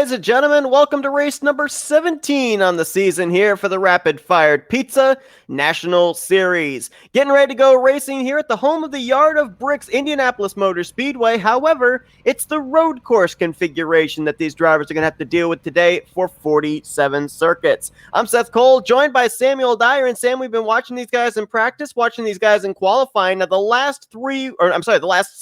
ladies and gentlemen. Welcome to race number 17 on the season here for the Rapid Fired Pizza National Series. Getting ready to go racing here at the home of the Yard of Bricks Indianapolis Motor Speedway. However, it's the road course configuration that these drivers are going to have to deal with today for 47 circuits. I'm Seth Cole, joined by Samuel Dyer. And Sam, we've been watching these guys in practice, watching these guys in qualifying. Now, the last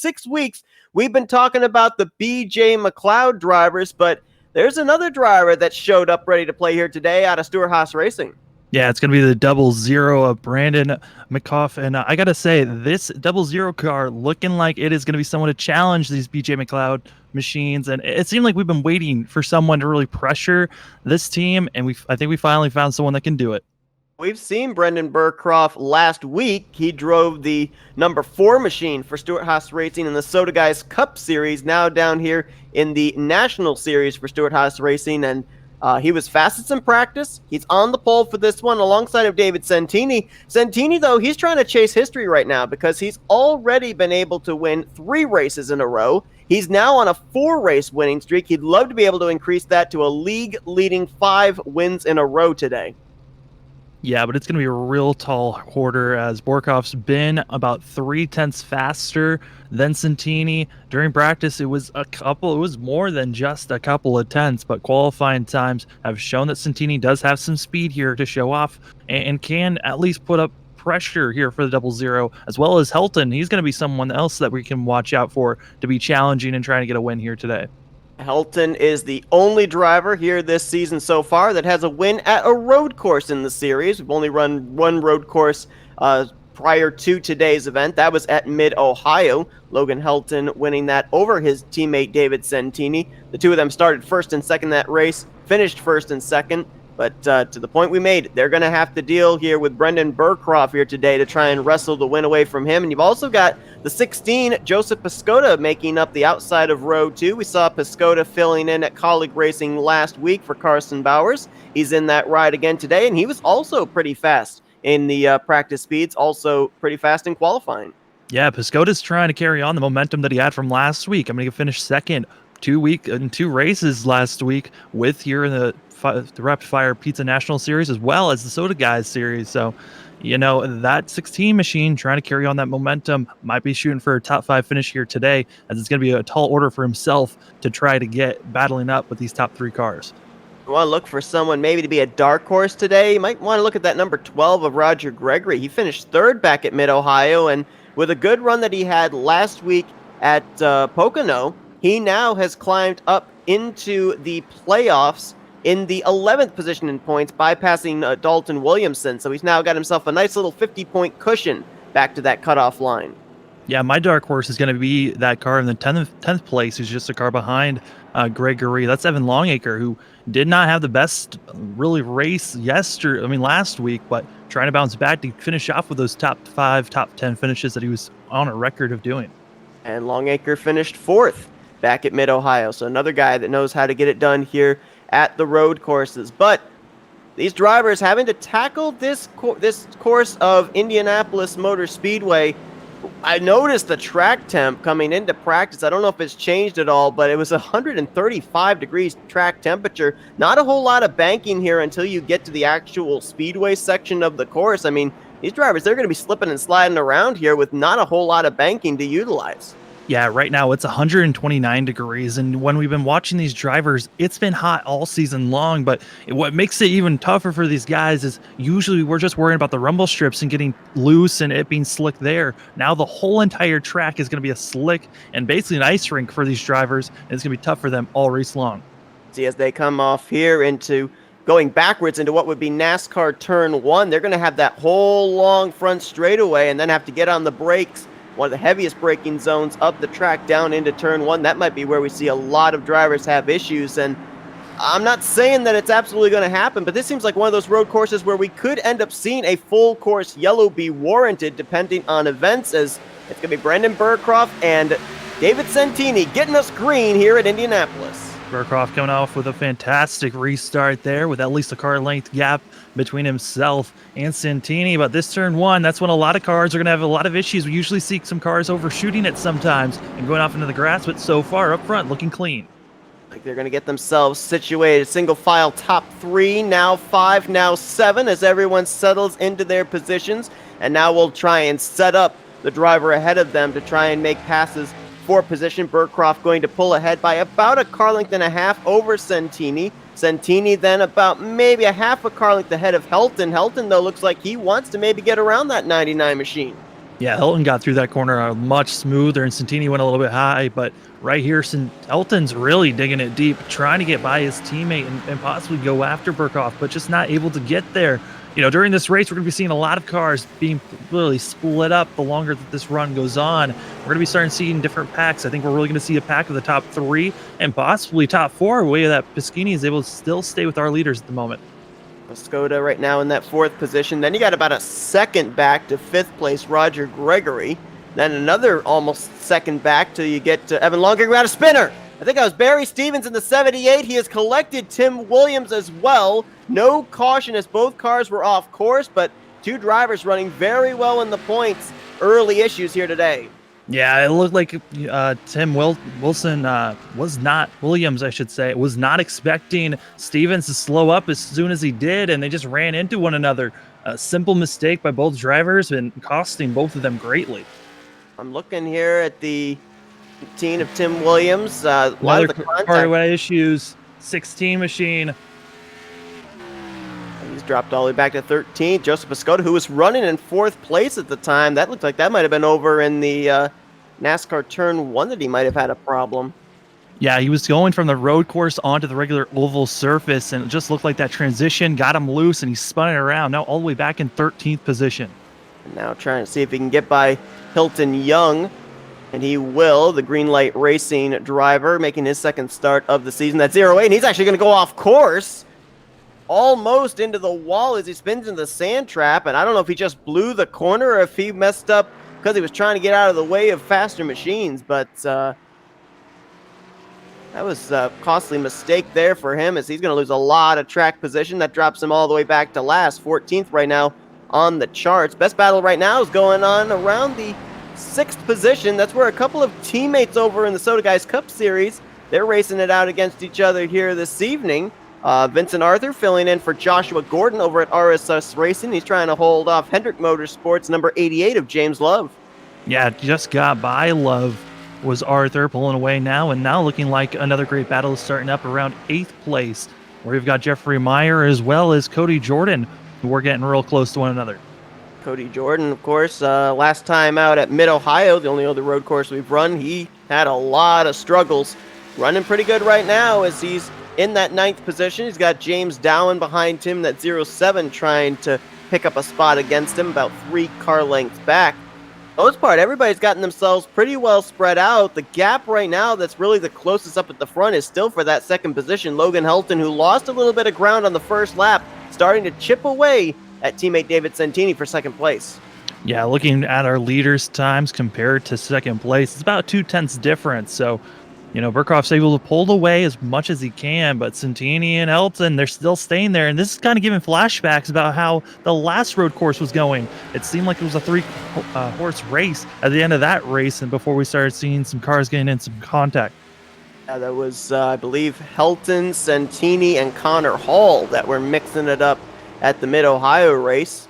6 weeks, we've been talking about the BJ McLeod drivers, but there's another driver that showed up ready to play here today out of Stewart-Haas Racing. Yeah, it's going to be the 00 of Brandon McCoff. And I got to say, this 00 car looking like it is going to be someone to challenge these BJ McLeod machines. And it seemed like we've been waiting for someone to really pressure this team. And I think we finally found someone that can do it. We've seen Brendan Burcroft last week. He drove the number 4 machine for Stewart-Haas Racing in the Soda Guys Cup Series, now down here in the National Series for Stewart-Haas Racing. And he was fastest in practice. He's on the pole for this one alongside of David Santini. Santini, though, he's trying to chase history right now because he's already been able to win 3 races in a row. He's now on a 4-race winning streak. He'd love to be able to increase that to a league-leading 5 wins in a row today. Yeah, but it's going to be a real tall order as Borkoff's been about 0.3 faster than Santini. During practice, it was more than just a couple of tenths, but qualifying times have shown that Santini does have some speed here to show off and can at least put up pressure here for the 00, as well as Helton. He's going to be someone else that we can watch out for to be challenging and trying to get a win here today. Helton is the only driver here this season so far that has a win at a road course in the series. We've only run one road course prior to today's event. That was at Mid-Ohio. Logan Helton winning that over his teammate David Santini. The two of them started first and second that race, finished first and second. But to the point we made, they're going to have to deal here with Brendan Burcroft here today to try and wrestle the win away from him. And you've also got the 16, Joseph Piscota, making up the outside of row 2. We saw Piscota filling in at Colleague Racing last week for Carson Bowers. He's in that ride again today, and he was also pretty fast in the practice speeds, also pretty fast in qualifying. Yeah, Piscota's trying to carry on the momentum that he had from last week. I mean, he finished second 2 races last week with here in the Rapid Fire Pizza National Series as well as the Soda Guys Series. So, that 16 machine trying to carry on that momentum might be shooting for a top 5 finish here today, as it's going to be a tall order for himself to try to get battling up with these top 3 cars. You want to look for someone maybe to be a dark horse today? You might want to look at that number 12 of Roger Gregory. He finished 3rd back at Mid-Ohio, and with a good run that he had last week at Pocono, he now has climbed up into the playoffs in the 11th position in points, bypassing Dalton Williamson. So he's now got himself a nice little 50-point cushion back to that cutoff line. Yeah, my dark horse is going to be that car in the 10th place, who's just a car behind Gregory. That's Evan Longacre, who did not have the best really race last week, but trying to bounce back to finish off with those top 5, top 10 finishes that he was on a record of doing. And Longacre finished 4th back at Mid-Ohio. So another guy that knows how to get it done here at the road courses. But these drivers having to tackle this course of Indianapolis Motor Speedway. I noticed the track temp coming into practice. I don't know if it's changed at all, but it was 135 degrees track temperature. Not a whole lot of banking here until you get to the actual speedway section of the course. I mean, these drivers, they're going to be slipping and sliding around here with not a whole lot of banking to utilize. Yeah, right now it's 129 degrees, and when we've been watching these drivers, it's been hot all season long, but what makes it even tougher for these guys is usually we're just worrying about the rumble strips and getting loose and it being slick there. Now the whole entire track is going to be a slick and basically an ice rink for these drivers, and it's going to be tough for them all race long. See, as they come off here into going backwards into what would be NASCAR Turn 1, they're going to have that whole long front straightaway and then have to get on the brakes. One of the heaviest braking zones of the track down into Turn 1. That might be where we see a lot of drivers have issues. And I'm not saying that it's absolutely going to happen, but this seems like one of those road courses where we could end up seeing a full course yellow be warranted depending on events, as it's going to be Brendan Burcroft and David Santini getting us green here at Indianapolis. Burcroft coming off with a fantastic restart there with at least a car length gap between himself and Santini. But this Turn 1, that's when a lot of cars are going to have a lot of issues. We usually see some cars overshooting it sometimes and going off into the grass, but so far up front looking clean. Like they're going to get themselves situated. Single file top 3, now 5, now 7 as everyone settles into their positions. And now we'll try and set up the driver ahead of them to try and make passes for position. Burcroft going to pull ahead by about a car length and a half over Santini. Santini then about maybe a half a car length ahead of Helton. Helton, though, looks like he wants to maybe get around that 99 machine. Yeah, Hilton got through that corner much smoother, and Santini went a little bit high. But right here, Elton's really digging it deep, trying to get by his teammate and possibly go after Burkhoff, but just not able to get there. During this race, we're going to be seeing a lot of cars being really split up the longer that this run goes on. We're going to be starting seeing different packs. I think we're really going to see a pack of the top 3 and possibly top 4, way that Piscini is able to still stay with our leaders at the moment. Skoda right now in that 4th position. Then you got about a second back to 5th place, Roger Gregory. Then another almost second back till you get to Evan Longing. We got a spinner. I think that was Barry Stevens in the 78. He has collected Tim Williams as well. No caution as both cars were off course, but 2 drivers running very well in the points. Early issues here today. Yeah, it looked like Williams, I should say, was not expecting Stevens to slow up as soon as he did, and they just ran into one another. A simple mistake by both drivers and costing both of them greatly. I'm looking here at the 18 of Tim Williams. A lot of the contact issues. 16 machine. He's dropped all the way back to 13th. Joseph Piscotto, who was running in 4th place at the time. That looked like that might have been over in the NASCAR Turn 1 that he might have had a problem. Yeah, he was going from the road course onto the regular oval surface, and it just looked like that transition got him loose, and he spun it around. Now all the way back in 13th position. And now trying to see if he can get by Hilton Young. And he will, the Green Light Racing driver, making his 2nd start of the season. That's 0-8, and he's actually going to go off course. Almost into the wall as he spins into the sand trap. And I don't know if he just blew the corner or if he messed up because he was trying to get out of the way of faster machines. But that was a costly mistake there for him, as he's going to lose a lot of track position. That drops him all the way back to last, 14th right now on the charts. Best battle right now is going on around the 6th position. That's where a couple of teammates over in the Soda Guys Cup Series, they're racing it out against each other here this evening. Vincent Arthur filling in for Joshua Gordon over at RSS Racing. He's trying to hold off Hendrick Motorsports number 88 of James Love. Yeah, just got by Love was Arthur pulling away now, and now looking like another great battle is starting up around 8th place, where we've got Jeffrey Meyer as well as Cody Jordan, who we're getting real close to one another. Cody Jordan, of course, last time out at Mid-Ohio, the only other road course we've run, he had a lot of struggles. Running pretty good right now as he's in that 9th position. He's got James Dowan behind him, that 07, trying to pick up a spot against him, about 3 car lengths back. For the most part, everybody's gotten themselves pretty well spread out. The gap right now that's really the closest up at the front is still for that 2nd position. Logan Helton, who lost a little bit of ground on the first lap, starting to chip away at teammate David Santini for 2nd place. Yeah, looking at our leaders' times compared to 2nd place, it's about 0.2 difference. So, Burkhoff's able to pull away as much as he can, but Santini and Elton, they're still staying there. And this is kind of giving flashbacks about how the last road course was going. It seemed like it was a 3-horse race at the end of that race, and before we started seeing some cars getting in some contact. Yeah, that was, I believe, Helton, Santini, and Connor Hall that were mixing it up at the Mid-Ohio race.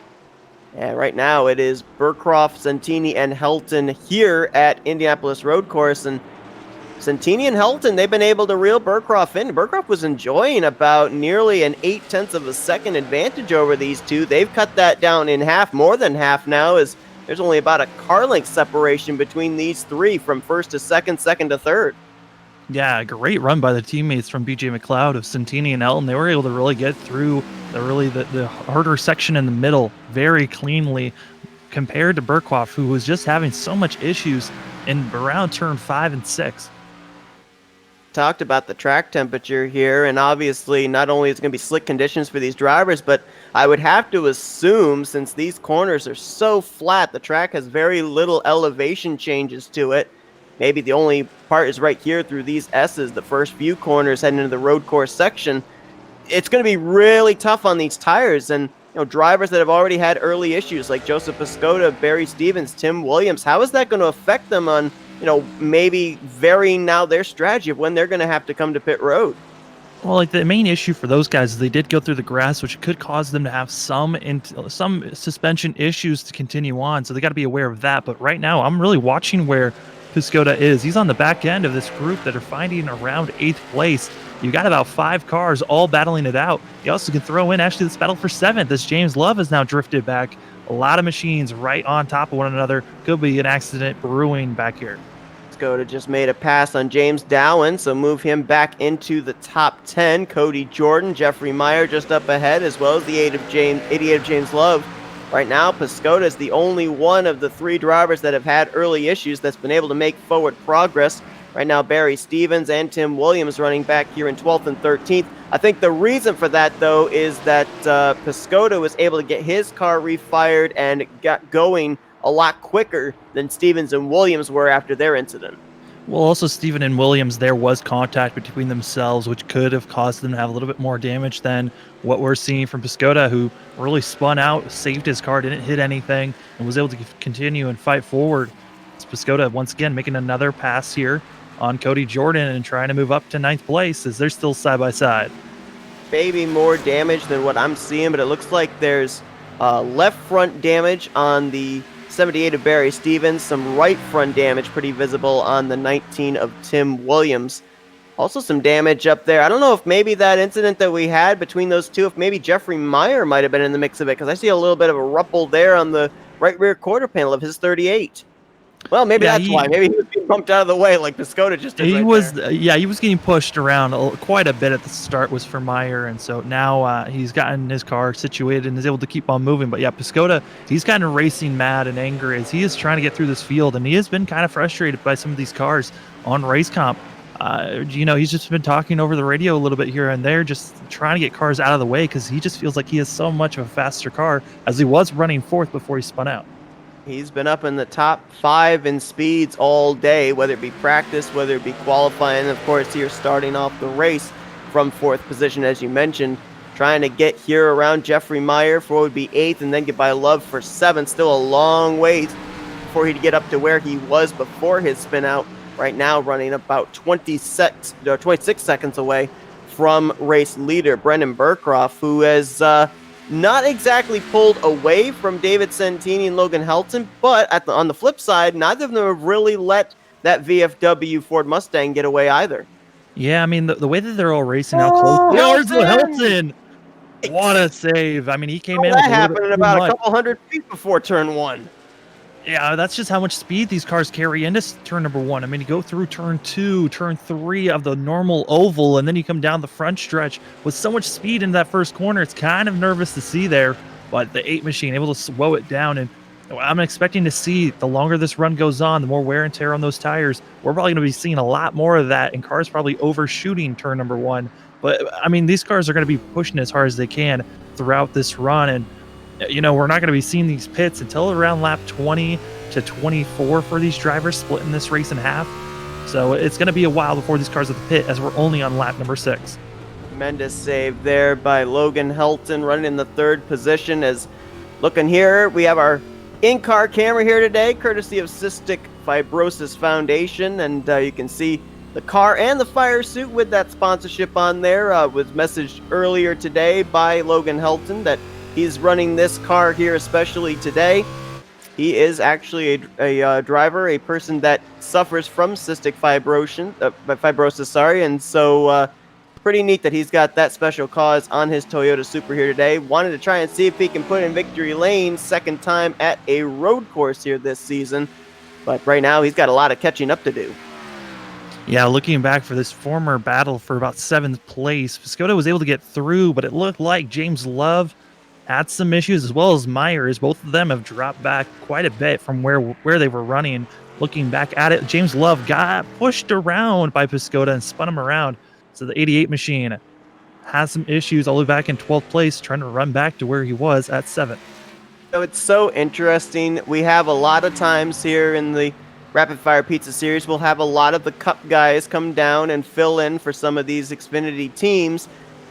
And right now it is Burcroft, Santini, and Helton here at Indianapolis Road Course. And Santini and Helton, they've been able to reel Burcroft in. Burcroft was enjoying about nearly an 0.8 of a second advantage over these two. They've cut that down in half, more than half now, as there's only about a car length separation between these 3 from 1st to 2nd, 2nd to 3rd. Yeah, great run by the teammates from BJ McLeod of Santini and Elton. They were able to really get through the harder section in the middle very cleanly compared to Burkhoff, who was just having so much issues in around turn 5 and 6. Talked about the track temperature here, and obviously not only is it going to be slick conditions for these drivers, but I would have to assume, since these corners are so flat, the track has very little elevation changes to it. Maybe the only part is right here through these S's, the first few corners heading into the road course section. It's going to be really tough on these tires, and drivers that have already had early issues like Joseph Piscotto, Barry Stevens, Tim Williams, how is that going to affect them on maybe varying now their strategy of when they're going to have to come to pit road. Well, like the main issue for those guys is they did go through the grass, which could cause them to have some suspension issues to continue on. So they got to be aware of that. But right now, I'm really watching where Piscota is. He's on the back end of this group that are finding around 8th place. You got about 5 cars all battling it out. You also can throw in actually this battle for 7th as James Love has now drifted back. A lot of machines right on top of one another. Could be an accident brewing back here. Piscota just made a pass on James Dowen, so move him back into the top 10. Cody Jordan, Jeffrey Meyer just up ahead, as well as the 88 of James Love. Right now, Piscota is the only one of the 3 drivers that have had early issues that's been able to make forward progress. Right now, Barry Stevens and Tim Williams running back here in 12th and 13th. I think the reason for that, though, is that Piscota was able to get his car refired and got going a lot quicker than Stevens and Williams were after their incident. Well, also Steven and Williams, there was contact between themselves, which could have caused them to have a little bit more damage than what we're seeing from Piscota, who really spun out, saved his car, didn't hit anything, and was able to continue and fight forward. It's Piscota once again making another pass here on Cody Jordan and trying to move up to 9th place as they're still side by side. Maybe more damage than what I'm seeing, but it looks like there's left front damage on the 78 of Barry Stevens, some right front damage pretty visible on the 19 of Tim Williams. Also some damage up there. I don't know if maybe that incident that we had between those two, if maybe Jeffrey Meyer might have been in the mix of it, because I see a little bit of a ruffle there on the right rear quarter panel of his 38. Well, maybe that's why. Maybe he was being bumped out of the way like Piscota just did. He was getting pushed around quite a bit at the start was for Meyer, and so now he's gotten his car situated and is able to keep on moving. But yeah, Piscota, he's kind of racing mad and angry as he is trying to get through this field, and he has been kind of frustrated by some of these cars on race comp. He's just been talking over the radio a little bit here and there, just trying to get cars out of the way because he just feels like he has so much of a faster car as he was running 4th before he spun out. He's been up in the top 5 in speeds all day, whether it be practice, whether it be qualifying. Of course, here starting off the race from 4th position, as you mentioned, trying to get here around Jeffrey Meyer for what would be 8th and then get by Love for 7th. Still a long ways before he'd get up to where he was before his spin out. Right now running about 26 seconds away from race leader Brendan Burkroff, who has not exactly pulled away from David Santini and Logan Helton, but on the flip side, neither of them have really let that VFW Ford Mustang get away either. Yeah, I mean, the way that they're all racing out close. Helton! What a save. I mean, he came in. That happened in about a couple hundred feet before turn 1. Yeah, that's just how much speed these cars carry into turn number 1. I mean, you go through turn 2, turn 3 of the normal oval, and then you come down the front stretch with so much speed in that first corner. It's kind of nervous to see there, but the 8 machine able to slow it down. And I'm expecting to see the longer this run goes on, the more wear and tear on those tires. We're probably going to be seeing a lot more of that, and cars probably overshooting turn number 1. But, I mean, these cars are going to be pushing as hard as they can throughout this run, and we're not going to be seeing these pits until around lap 20 to 24 for these drivers, splitting this race in half. So it's going to be a while before these cars at the pit, as we're only on lap number 6. Tremendous save there by Logan Helton, running in the 3rd position. As looking here, we have our in-car camera here today, courtesy of Cystic Fibrosis Foundation, and you can see the car and the fire suit with that sponsorship on there. Was messaged earlier today by Logan Helton that he's running this car here especially today. He is actually a driver, a person that suffers from cystic fibrosis, and so pretty neat that he's got that special cause on his Toyota Supra here today. Wanted to try and see if he can put in victory lane, 2nd time at a road course here this season, but right now he's got a lot of catching up to do. Yeah, looking back for this former battle for about 7th place, Piscota was able to get through, but it looked like James Love had some issues, as well as Myers. Both of them have dropped back quite a bit from where they were running. Looking back at it, James Love got pushed around by Piscota and spun him around. So the 88 machine has some issues all the way back in 12th place, trying to run back to where he was at 7th. So it's so interesting. We have a lot of times here in the Rapid Fire Pizza Series, we'll have a lot of the Cup guys come down and fill in for some of these Xfinity teams.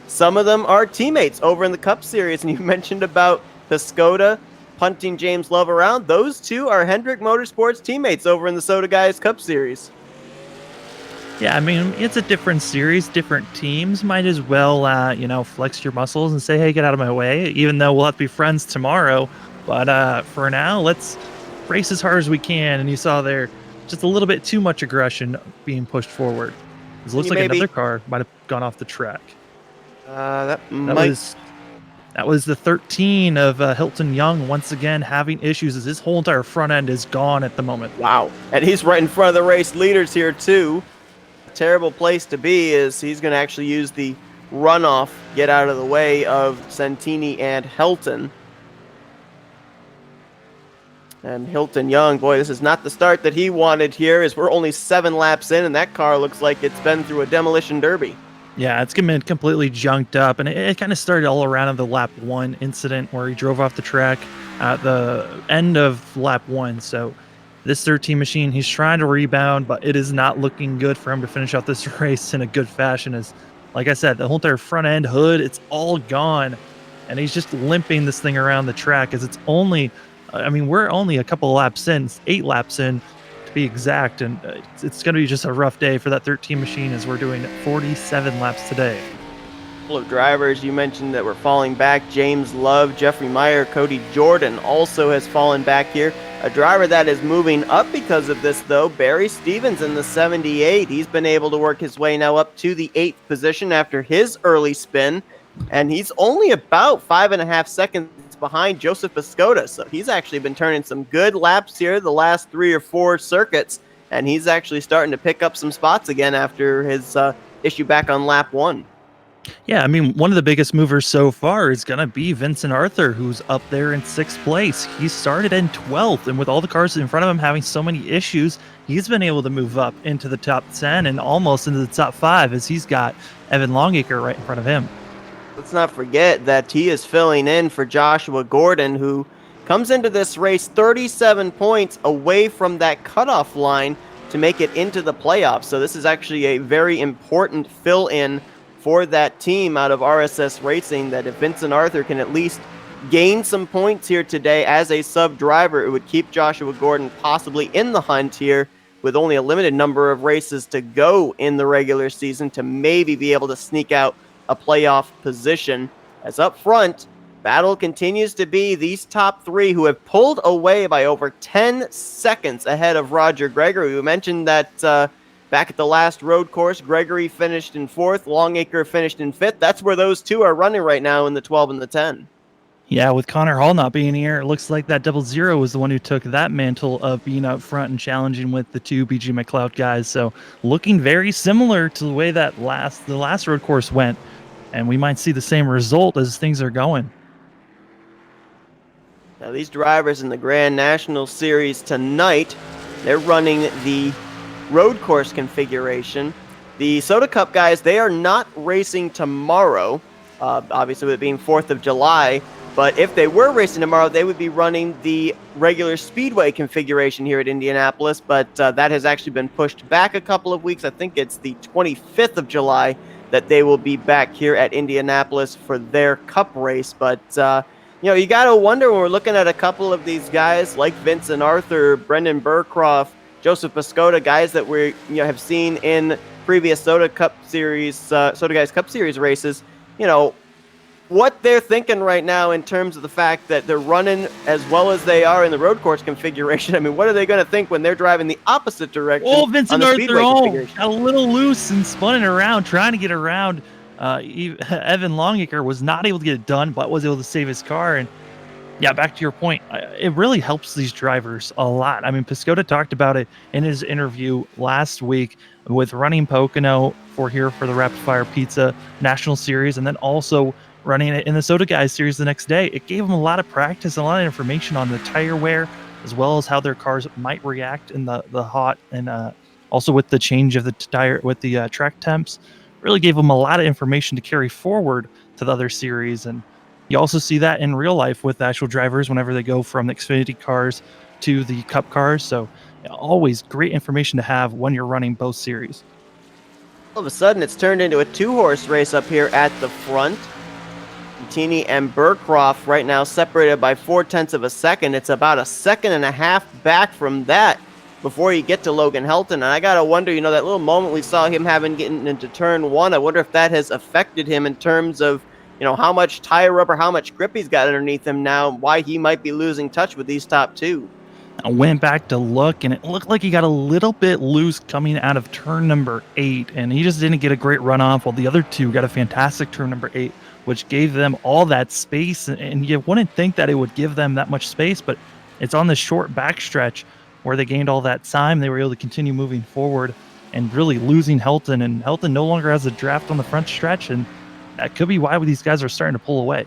Some of them are teammates over in the Cup Series, and you mentioned about Piscota punting James Love around. Those two are Hendrick Motorsports teammates over in the Soda Guys Cup Series. Yeah, I mean, it's a different series, different teams. Might as well, flex your muscles and say, hey, get out of my way, even though we'll have to be friends tomorrow. But for now, let's race as hard as we can. And you saw there just a little bit too much aggression being pushed forward. It looks like another car might have gone off the track. That was the 13 of Hilton Young once again having issues as his whole entire front end is gone at the moment. Wow. And he's right in front of the race leaders here too. Terrible place to be is he's going to actually use the runoff, get out of the way of Santini and Hilton. And Hilton Young, boy, this is not the start that he wanted here, as we're only 7 laps in, and that car looks like it's been through a demolition derby. Yeah, it's been completely junked up, and it kind of started all around of the lap 1 incident where he drove off the track at the end of lap 1. So this 13 machine, he's trying to rebound, but it is not looking good for him to finish out this race in a good fashion. As, like I said, the whole entire front end hood, it's all gone, and he's just limping this thing around the track as it's only, I mean, we're only a couple of laps in, 8 laps in to be exact, and it's going to be just a rough day for that 13 machine as we're doing 47 laps today. Of drivers you mentioned that were falling back. James Love, Jeffrey Meyer, Cody Jordan also has fallen back here. A driver that is moving up because of this, though, Barry Stevens in the 78. He's been able to work his way now up to the 8th position after his early spin, and he's only about 5.5 seconds behind Joseph Piscota. So he's actually been turning some good laps here the last 3 or 4 circuits, and he's actually starting to pick up some spots again after his issue back on lap 1. Yeah, I mean, one of the biggest movers so far is going to be Vincent Arthur, who's up there in 6th place. He started in 12th, and with all the cars in front of him having so many issues, he's been able to move up into the top 10 and almost into the top 5 as he's got Evan Longacre right in front of him. Let's not forget that he is filling in for Joshua Gordon, who comes into this race 37 points away from that cutoff line to make it into the playoffs. So this is actually a very important fill-in for that team out of RSS Racing, that if Vincent Arthur can at least gain some points here today as a sub driver, it would keep Joshua Gordon possibly in the hunt here with only a limited number of races to go in the regular season to maybe be able to sneak out a playoff position. As up front, battle continues to be these top 3 who have pulled away by over 10 seconds ahead of Roger Gregory. We mentioned that back at the last road course, Gregory finished in 4th, Longacre finished in 5th. That's where those two are running right now in the 12 and the 10. Yeah, with Connor Hall not being here, it looks like that 00 was the one who took that mantle of being up front and challenging with the 2 BG McLeod guys. So looking very similar to the way that the last road course went, and we might see the same result as things are going. Now these drivers in the Grand National Series tonight, they're running the road course configuration. The Soda Cup guys, they are not racing tomorrow, obviously with it being 4th of July, but if they were racing tomorrow, they would be running the regular speedway configuration here at Indianapolis, but that has actually been pushed back a couple of weeks. I think it's the 25th of July that they will be back here at Indianapolis for their Cup race. But you got to wonder when we're looking at a couple of these guys like Vincent Arthur, Brendan Burcroft, Joseph Piscota, guys that we have seen in previous Soda Guys Cup Series races, what they're thinking right now in terms of the fact that they're running as well as they are in the road course configuration. I mean, what are they going to think when they're driving the opposite direction? Oh, Vincent Arthur a little loose and spinning around, trying to get around. Evan Longacre was not able to get it done, but was able to save his car. And yeah, back to your point, it really helps these drivers a lot. I mean, Piscota talked about it in his interview last week with running Pocono for the Rapid Fire Pizza National Series, and then also running it in the Soda Guys Series the next day. It gave them a lot of practice and a lot of information on the tire wear, as well as how their cars might react in the hot, and also with the change of the tire, with the track temps. Really gave them a lot of information to carry forward to the other series. And you also see that in real life with actual drivers whenever they go from the Xfinity cars to the Cup cars. So always great information to have when you're running both series. All of a sudden, it's turned into a 2-horse race up here at the front. Tini and Burcroft right now separated by 0.4 of a second. It's about a second and a half back from that before you get to Logan Helton. And I gotta wonder, that little moment we saw him having getting into turn one, I wonder if that has affected him in terms of, how much tire rubber, how much grip he's got underneath him now, why he might be losing touch with these top two. I went back to look, and it looked like he got a little bit loose coming out of turn number 8, and he just didn't get a great run off, while the other two got a fantastic turn number 8, which gave them all that space. And you wouldn't think that it would give them that much space, but it's on the short backstretch where they gained all that time. They were able to continue moving forward and really losing Helton, and Helton no longer has a draft on the front stretch, and that could be why these guys are starting to pull away.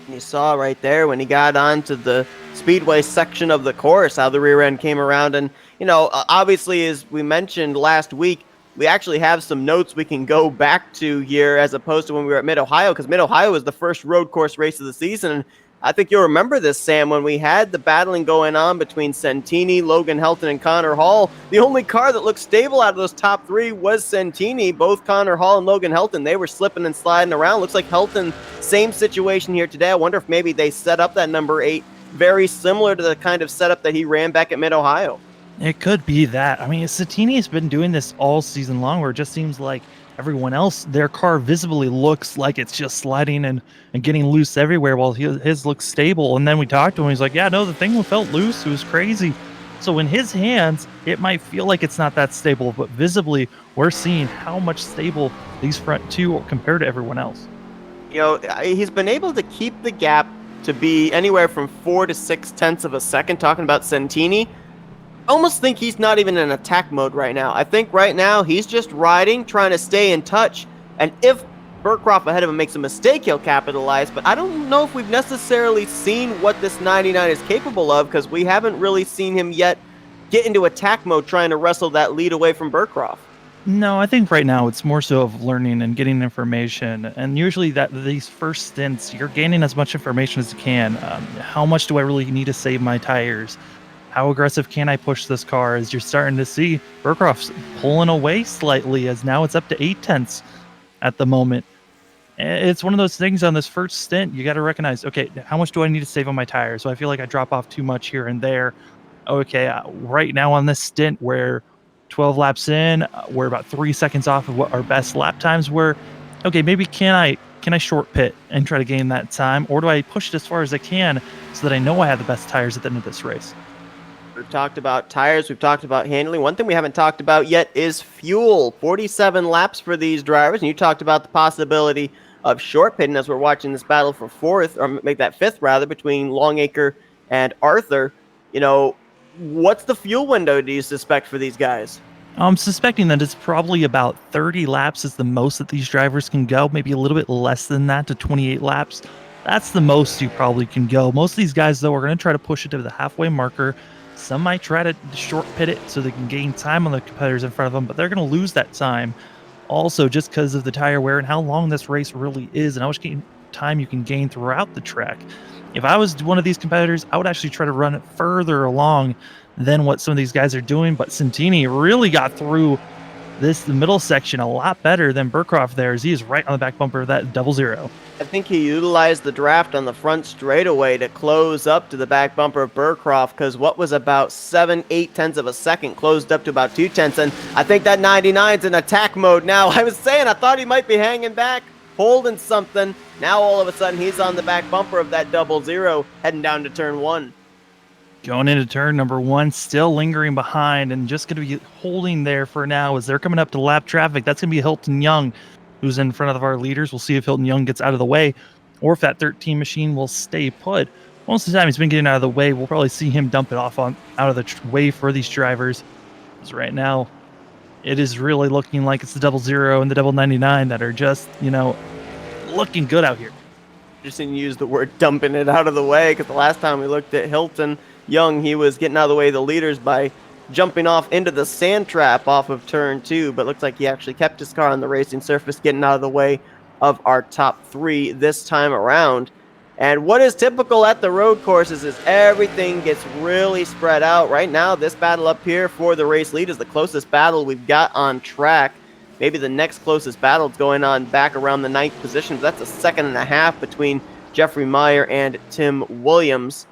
You saw right there when he got onto the speedway section of the course how the rear end came around. And, obviously, as we mentioned last week, we actually have some notes we can go back to here as opposed to when we were at Mid-Ohio, because Mid-Ohio was the first road course race of the season. And I think you'll remember this, Sam, when we had the battling going on between Santini, Logan Helton, and Connor Hall. The only car that looked stable out of those top three was Santini. Both Connor Hall and Logan Helton, they were slipping and sliding around. Looks like Helton, same situation here today. I wonder if maybe they set up that number 8 very similar to the kind of setup that he ran back at Mid-Ohio. It could be that. I mean, Santini's been doing this all season long, where it just seems like everyone else, their car visibly looks like it's just sliding and getting loose everywhere, while his looks stable. And then we talked to him, he's like, yeah, no, the thing felt loose. It was crazy. So in his hands, it might feel like it's not that stable, but visibly, we're seeing how much stable these front two are compared to everyone else. He's been able to keep the gap to be anywhere from 4 to 6 tenths of a second. Talking about Santini, I almost think he's not even in attack mode right now. I think right now he's just riding, trying to stay in touch. And if Burcroft ahead of him makes a mistake, he'll capitalize. But I don't know if we've necessarily seen what this 99 is capable of, because we haven't really seen him yet get into attack mode trying to wrestle that lead away from Burcroft. No, I think right now it's more so of learning and getting information. And usually these first stints, you're gaining as much information as you can. How much do I really need to save my tires? How aggressive can I push this car? As you're starting to see Burcroft's pulling away slightly, as now it's up to 8 tenths at the moment. It's one of those things on this first stint, you got to recognize, okay, how much do I need to save on my tires? So I feel like I drop off too much here and there. Okay, right now on this stint, where 12 laps in, we're about 3 seconds off of what our best lap times were. Okay, maybe can I short pit and try to gain that time, or do I push it as far as I can so that I know I have the best tires at the end of this race? We've talked about tires, we've talked about handling. One thing we haven't talked about yet is fuel. 47 laps for these drivers, and you talked about the possibility of short pitting as we're watching this battle for fourth, or make that fifth rather, between Longacre and Arthur. What's the fuel window do you suspect for these guys? I'm suspecting that it's probably about 30 laps is the most that these drivers can go, maybe a little bit less than that to 28 laps. That's the most you probably can go. Most of these guys, though, are going to try to push it to the halfway marker. Some might try to short pit it so they can gain time on the competitors in front of them, but they're going to lose that time. Also, just because of the tire wear and how long this race really is and how much time you can gain throughout the track. If I was one of these competitors, I would actually try to run it further along than what some of these guys are doing. But Santini really got through the middle section a lot better than Burcroft there, as he is right on the back bumper of that 00. I think he utilized the draft on the front straightaway to close up to the back bumper of Burcroft, because what was about 7-8 tenths of a second closed up to about 2 tenths. And I think that 99's in attack mode now. I was saying I thought he might be hanging back, holding something. Now all of a sudden he's on the back bumper of that 00, heading down to turn 1. Going into turn number 1, still lingering behind and just going to be holding there for now as they're coming up to lap traffic. That's going to be Hilton Young, who's in front of our leaders. We'll see if Hilton Young gets out of the way or if that 13 machine will stay put. Most of the time he's been getting out of the way. We'll probably see him dump it off out of the way for these drivers. Because right now it is really looking like it's the 00 and the 99 that are just, looking good out here. Just didn't use the word dumping it out of the way, because the last time we looked at Hilton Young, he was getting out of the way of the leaders by jumping off into the sand trap off of turn 2, but looks like he actually kept his car on the racing surface, getting out of the way of our top 3 this time around. And what is typical at the road courses is everything gets really spread out. Right now, this battle up here for the race lead is the closest battle we've got on track. maybe the next closest battle is going on back around the 9th position. That's a second and a half between Jeffrey Meyer and Tim Williams.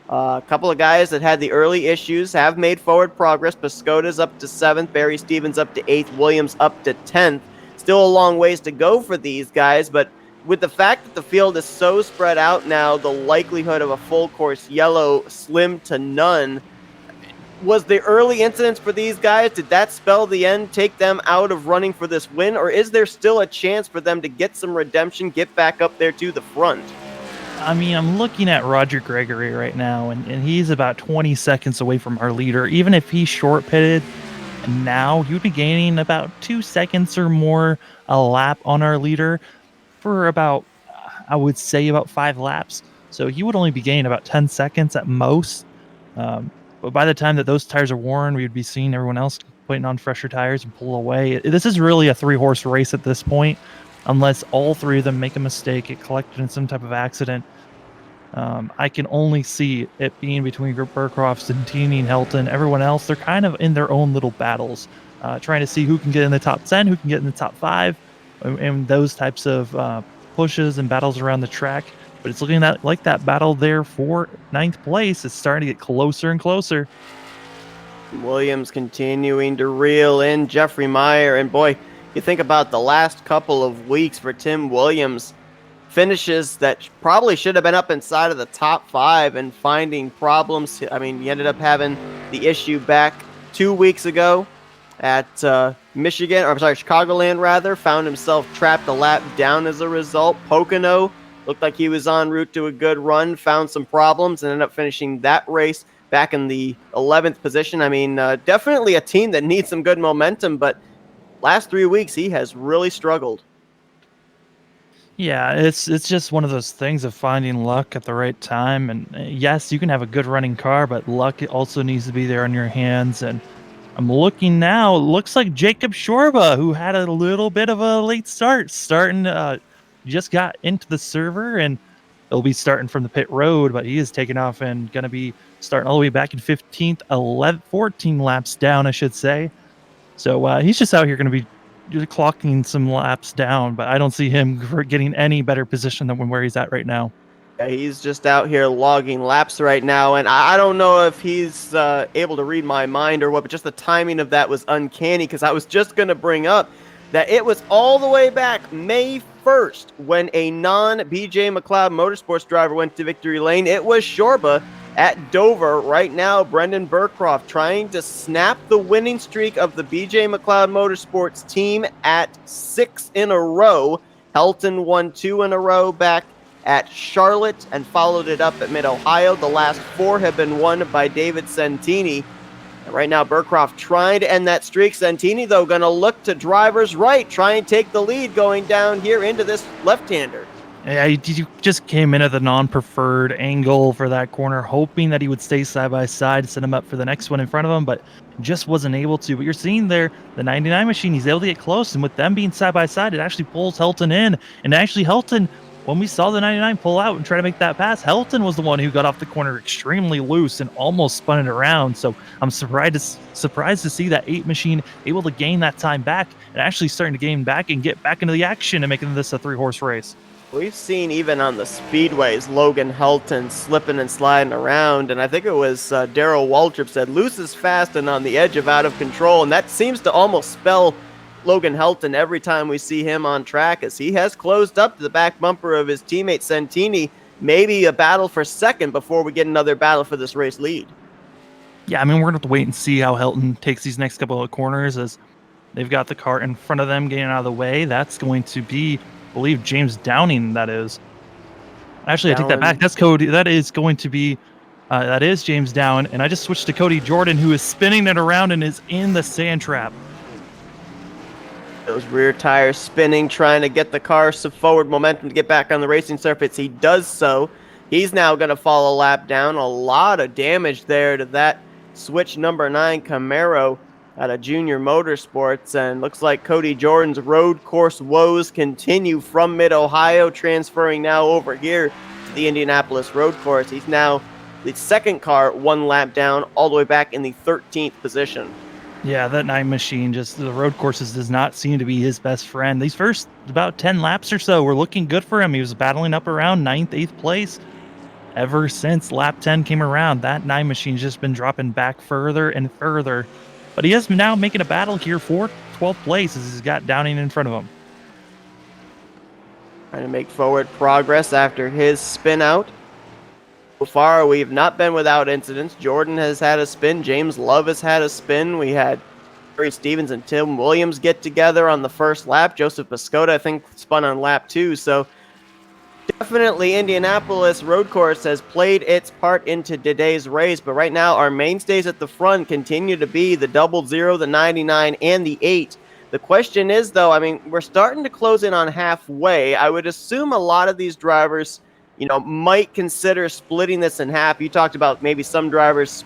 A couple of guys that had the early issues have made forward progress. Piscota's up to 7th, Barry Stevens up to 8th, Williams up to 10th. Still a long ways to go for these guys, but with the fact that the field is so spread out now, the likelihood of a full course yellow slim to none. Was the early incidents for these guys, did that spell the end, take them out of running for this win, or is there still a chance for them to get some redemption, get back up there to the front? I mean, I'm looking at Roger Gregory right now, and he's about 20 seconds away from our leader. Even if he short pitted now, he would be gaining about 2 seconds or more a lap on our leader for about, I would say, about 5 laps. So he would only be gaining about 10 seconds at most. But by the time that those tires are worn, we would be seeing everyone else putting on fresher tires and pull away. This is really a 3-horse race at this point, unless all 3 of them make a mistake, get collected in some type of accident. I can only see it being between Burcroft, Santini, and Helton. Everyone else, they're kind of in their own little battles, trying to see who can get in the top 10, who can get in the top 5, and those types of pushes and battles around the track. But it's looking like that battle there for 9th place is starting to get closer and closer. Williams continuing to reel in Jeffrey Meyer. And boy, you think about the last couple of weeks for Tim Williams, finishes that probably should have been up inside of the top 5 and finding problems. I mean, he ended up having the issue back 2 weeks ago at Chicagoland rather, found himself trapped a lap down as a result. Pocono looked like he was en route to a good run, found some problems, and ended up finishing that race back in the 11th position. I mean, definitely a team that needs some good momentum, but last 3 weeks he has really struggled. Yeah, it's just one of those things of finding luck at the right time. And yes, you can have a good running car, but luck also needs to be there on your hands. And I'm looking now, it looks like Jacob Shorba, who had a little bit of a late start, just got into the server, and he'll be starting from the pit road, but he is taking off and going to be starting all the way back in 15th, 14 laps down, I should say. So he's just out here going to be clocking some laps down, but I don't see him getting any better position than where he's at right now. Yeah, he's just out here logging laps right now, and I don't know if he's able to read my mind or what, but just the timing of that was uncanny, because I was just going to bring up that it was all the way back May 1st when a non-BJ McLeod Motorsports driver went to victory lane. It was Shorba at Dover. Right now, Brendan Burcroft trying to snap the winning streak of the BJ McLeod Motorsports team at 6 in a row. Helton won 2 in a row back at Charlotte and followed it up at Mid-Ohio. The last 4 have been won by David Santini. And right now, Burcroft trying to end that streak. Santini, though, going to look to driver's right, try and take the lead going down here into this left-hander. Yeah, he just came in at the non-preferred angle for that corner, hoping that he would stay side by side, set him up for the next one in front of him, but just wasn't able to. But you're seeing there, the 99 machine, he's able to get close, and with them being side by side, it actually pulls Helton in. And actually, Helton, when we saw the 99 pull out and try to make that pass, Helton was the one who got off the corner extremely loose and almost spun it around. So I'm surprised to see that 8 machine able to gain that time back and actually starting to gain back and get back into the action and making this a 3-horse race. We've seen even on the speedways, Logan Helton slipping and sliding around, and I think it was Darrell Waltrip said, loose is fast and on the edge of out of control, and that seems to almost spell Logan Helton every time we see him on track, as he has closed up the back bumper of his teammate Santini. Maybe a battle for second before we get another battle for this race lead. Yeah, I mean, we're going to have to wait and see how Helton takes these next couple of corners, as they've got the car in front of them getting out of the way. That's going to be, I believe, James Downing, that is. Actually, I take that back. That's Cody. That is going to be, that is James Down. And I just switched to Cody Jordan, who is spinning it around and is in the sand trap. Those rear tires spinning, trying to get the car some forward momentum to get back on the racing surface. He does so. He's now going to fall a lap down. A lot of damage there to that switch number 9 Camaro out of Junior Motorsports, and looks like Cody Jordan's road course woes continue from Mid-Ohio, transferring now over here to the Indianapolis road course. He's now the second car 1 lap down, all the way back in the 13th position. Yeah, that night machine, just the road courses does not seem to be his best friend. These first about 10 laps or so were looking good for him. He was battling up around ninth, 8th place. Ever since lap 10 came around, that nine machine's just been dropping back further and further. But he is now making a battle here for 12th place as he's got Downing in front of him. Trying to make forward progress after his spin out. So far, we've not been without incidents. Jordan has had a spin. James Love has had a spin. We had Barry Stevens and Tim Williams get together on the first lap. Joseph Piscota, I think, spun on lap 2. So definitely Indianapolis road course has played its part into today's race. But right now, our mainstays at the front continue to be the 00, the 99, and the 8. The question is, though, I mean, we're starting to close in on halfway. I would assume a lot of these drivers might consider splitting this in half. You talked about maybe some drivers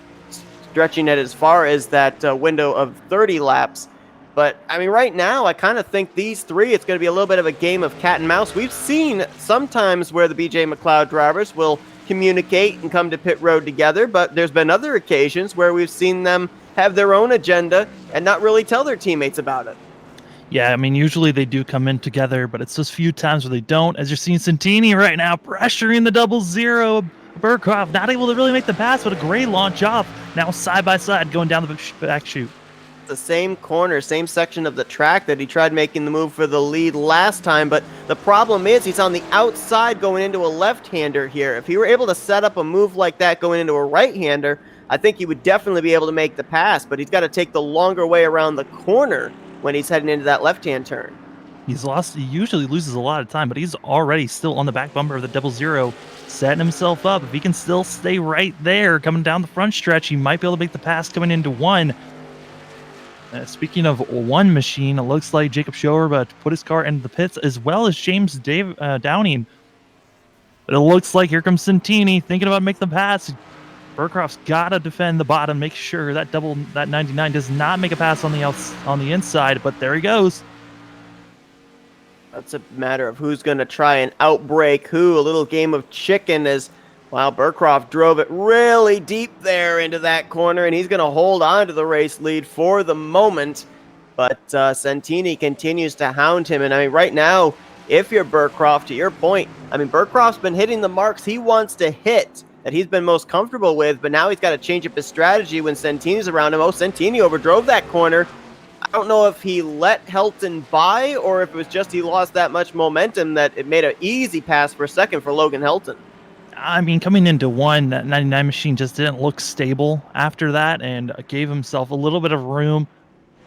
stretching it as far as that window of 30 laps. But, I mean, right now, I kind of think these three, it's going to be a little bit of a game of cat and mouse. We've seen sometimes where the BJ McLeod drivers will communicate and come to pit road together, but there's been other occasions where we've seen them have their own agenda and not really tell their teammates about it. Yeah, I mean, usually they do come in together, but it's those few times where they don't. As you're seeing Santini right now pressuring the 00. Burkhoff not able to really make the pass, but a great launch off. Now side by side going down the back chute. The same corner, same section of the track that he tried making the move for the lead last time, but the problem is he's on the outside going into a left-hander here. If he were able to set up a move like that going into a right-hander, I think he would definitely be able to make the pass, but he's got to take the longer way around the corner when he's heading into that left-hand turn. He usually loses a lot of time, but he's already still on the back bumper of the 00, setting himself up. If he can still stay right there coming down the front stretch, he might be able to make the pass coming into one. Speaking of one machine, it looks like Jacob Schober put his car into the pits as well as James Downing. But it looks like here comes Santini thinking about making the pass. Burkhoff's got to defend the bottom, make sure that 99 does not make a pass on the inside, but there he goes. That's a matter of who's going to try and outbreak who. A little game of chicken as, wow, Burkhoff drove it really deep there into that corner, and he's going to hold on to the race lead for the moment. But Santini continues to hound him, and I mean, right now, if you're Burkhoff, to your point, I mean, Burkhoff's been hitting the marks he wants to hit, that he's been most comfortable with, but now he's got to change up his strategy when Santini's around him. Oh, Santini overdrove that corner. I don't know if he let Helton by or if it was just he lost that much momentum that it made an easy pass for a second for Logan Helton. I mean, coming into one, that 99 machine just didn't look stable after that and gave himself a little bit of room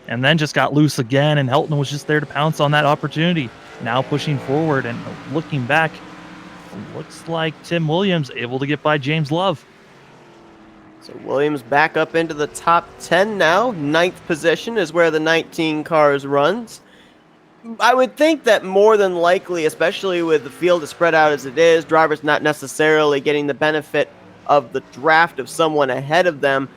and then just got loose again, and Helton was just there to pounce on that opportunity. Now pushing forward and looking back, looks like Tim Williams able to get by James Love. So Williams back up into the top 10 now. 9th position is where the 19 cars runs. I would think that more than likely, especially with the field as spread out as it is, drivers not necessarily getting the benefit of the draft of someone ahead of them.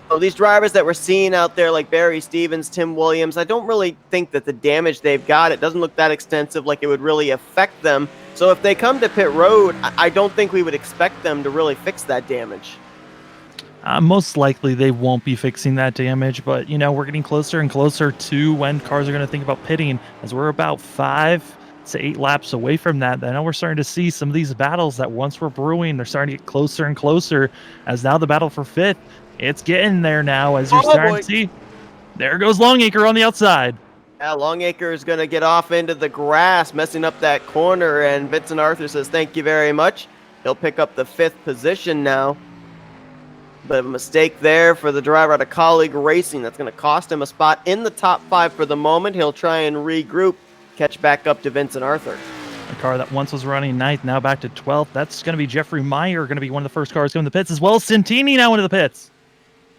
So these drivers that we're seeing out there like Barry Stevens, Tim Williams, I don't really think that the damage they've got, it doesn't look that extensive like it would really affect them. So if they come to pit road, I don't think we would expect them to really fix that damage. Most likely they won't be fixing that damage, but we're getting closer and closer to when cars are going to think about pitting, as we're about 5 to 8 laps away from that. Now we're starting to see some of these battles that once were brewing, they're starting to get closer and closer, as now the battle for 5th, it's getting there now, as you're starting to see. There goes Longacre on the outside. Yeah, Longacre is going to get off into the grass, messing up that corner, and Vincent Arthur says, thank you very much. He'll pick up the 5th position now. Bit of a mistake there for the driver out of Colleague Racing. That's going to cost him a spot in the top 5 for the moment. He'll try and regroup, catch back up to Vincent Arthur. A car that once was running 9th, now back to 12th. That's going to be Jeffrey Meyer, going to be one of the first cars going to the pits, as well as Santini now into the pits.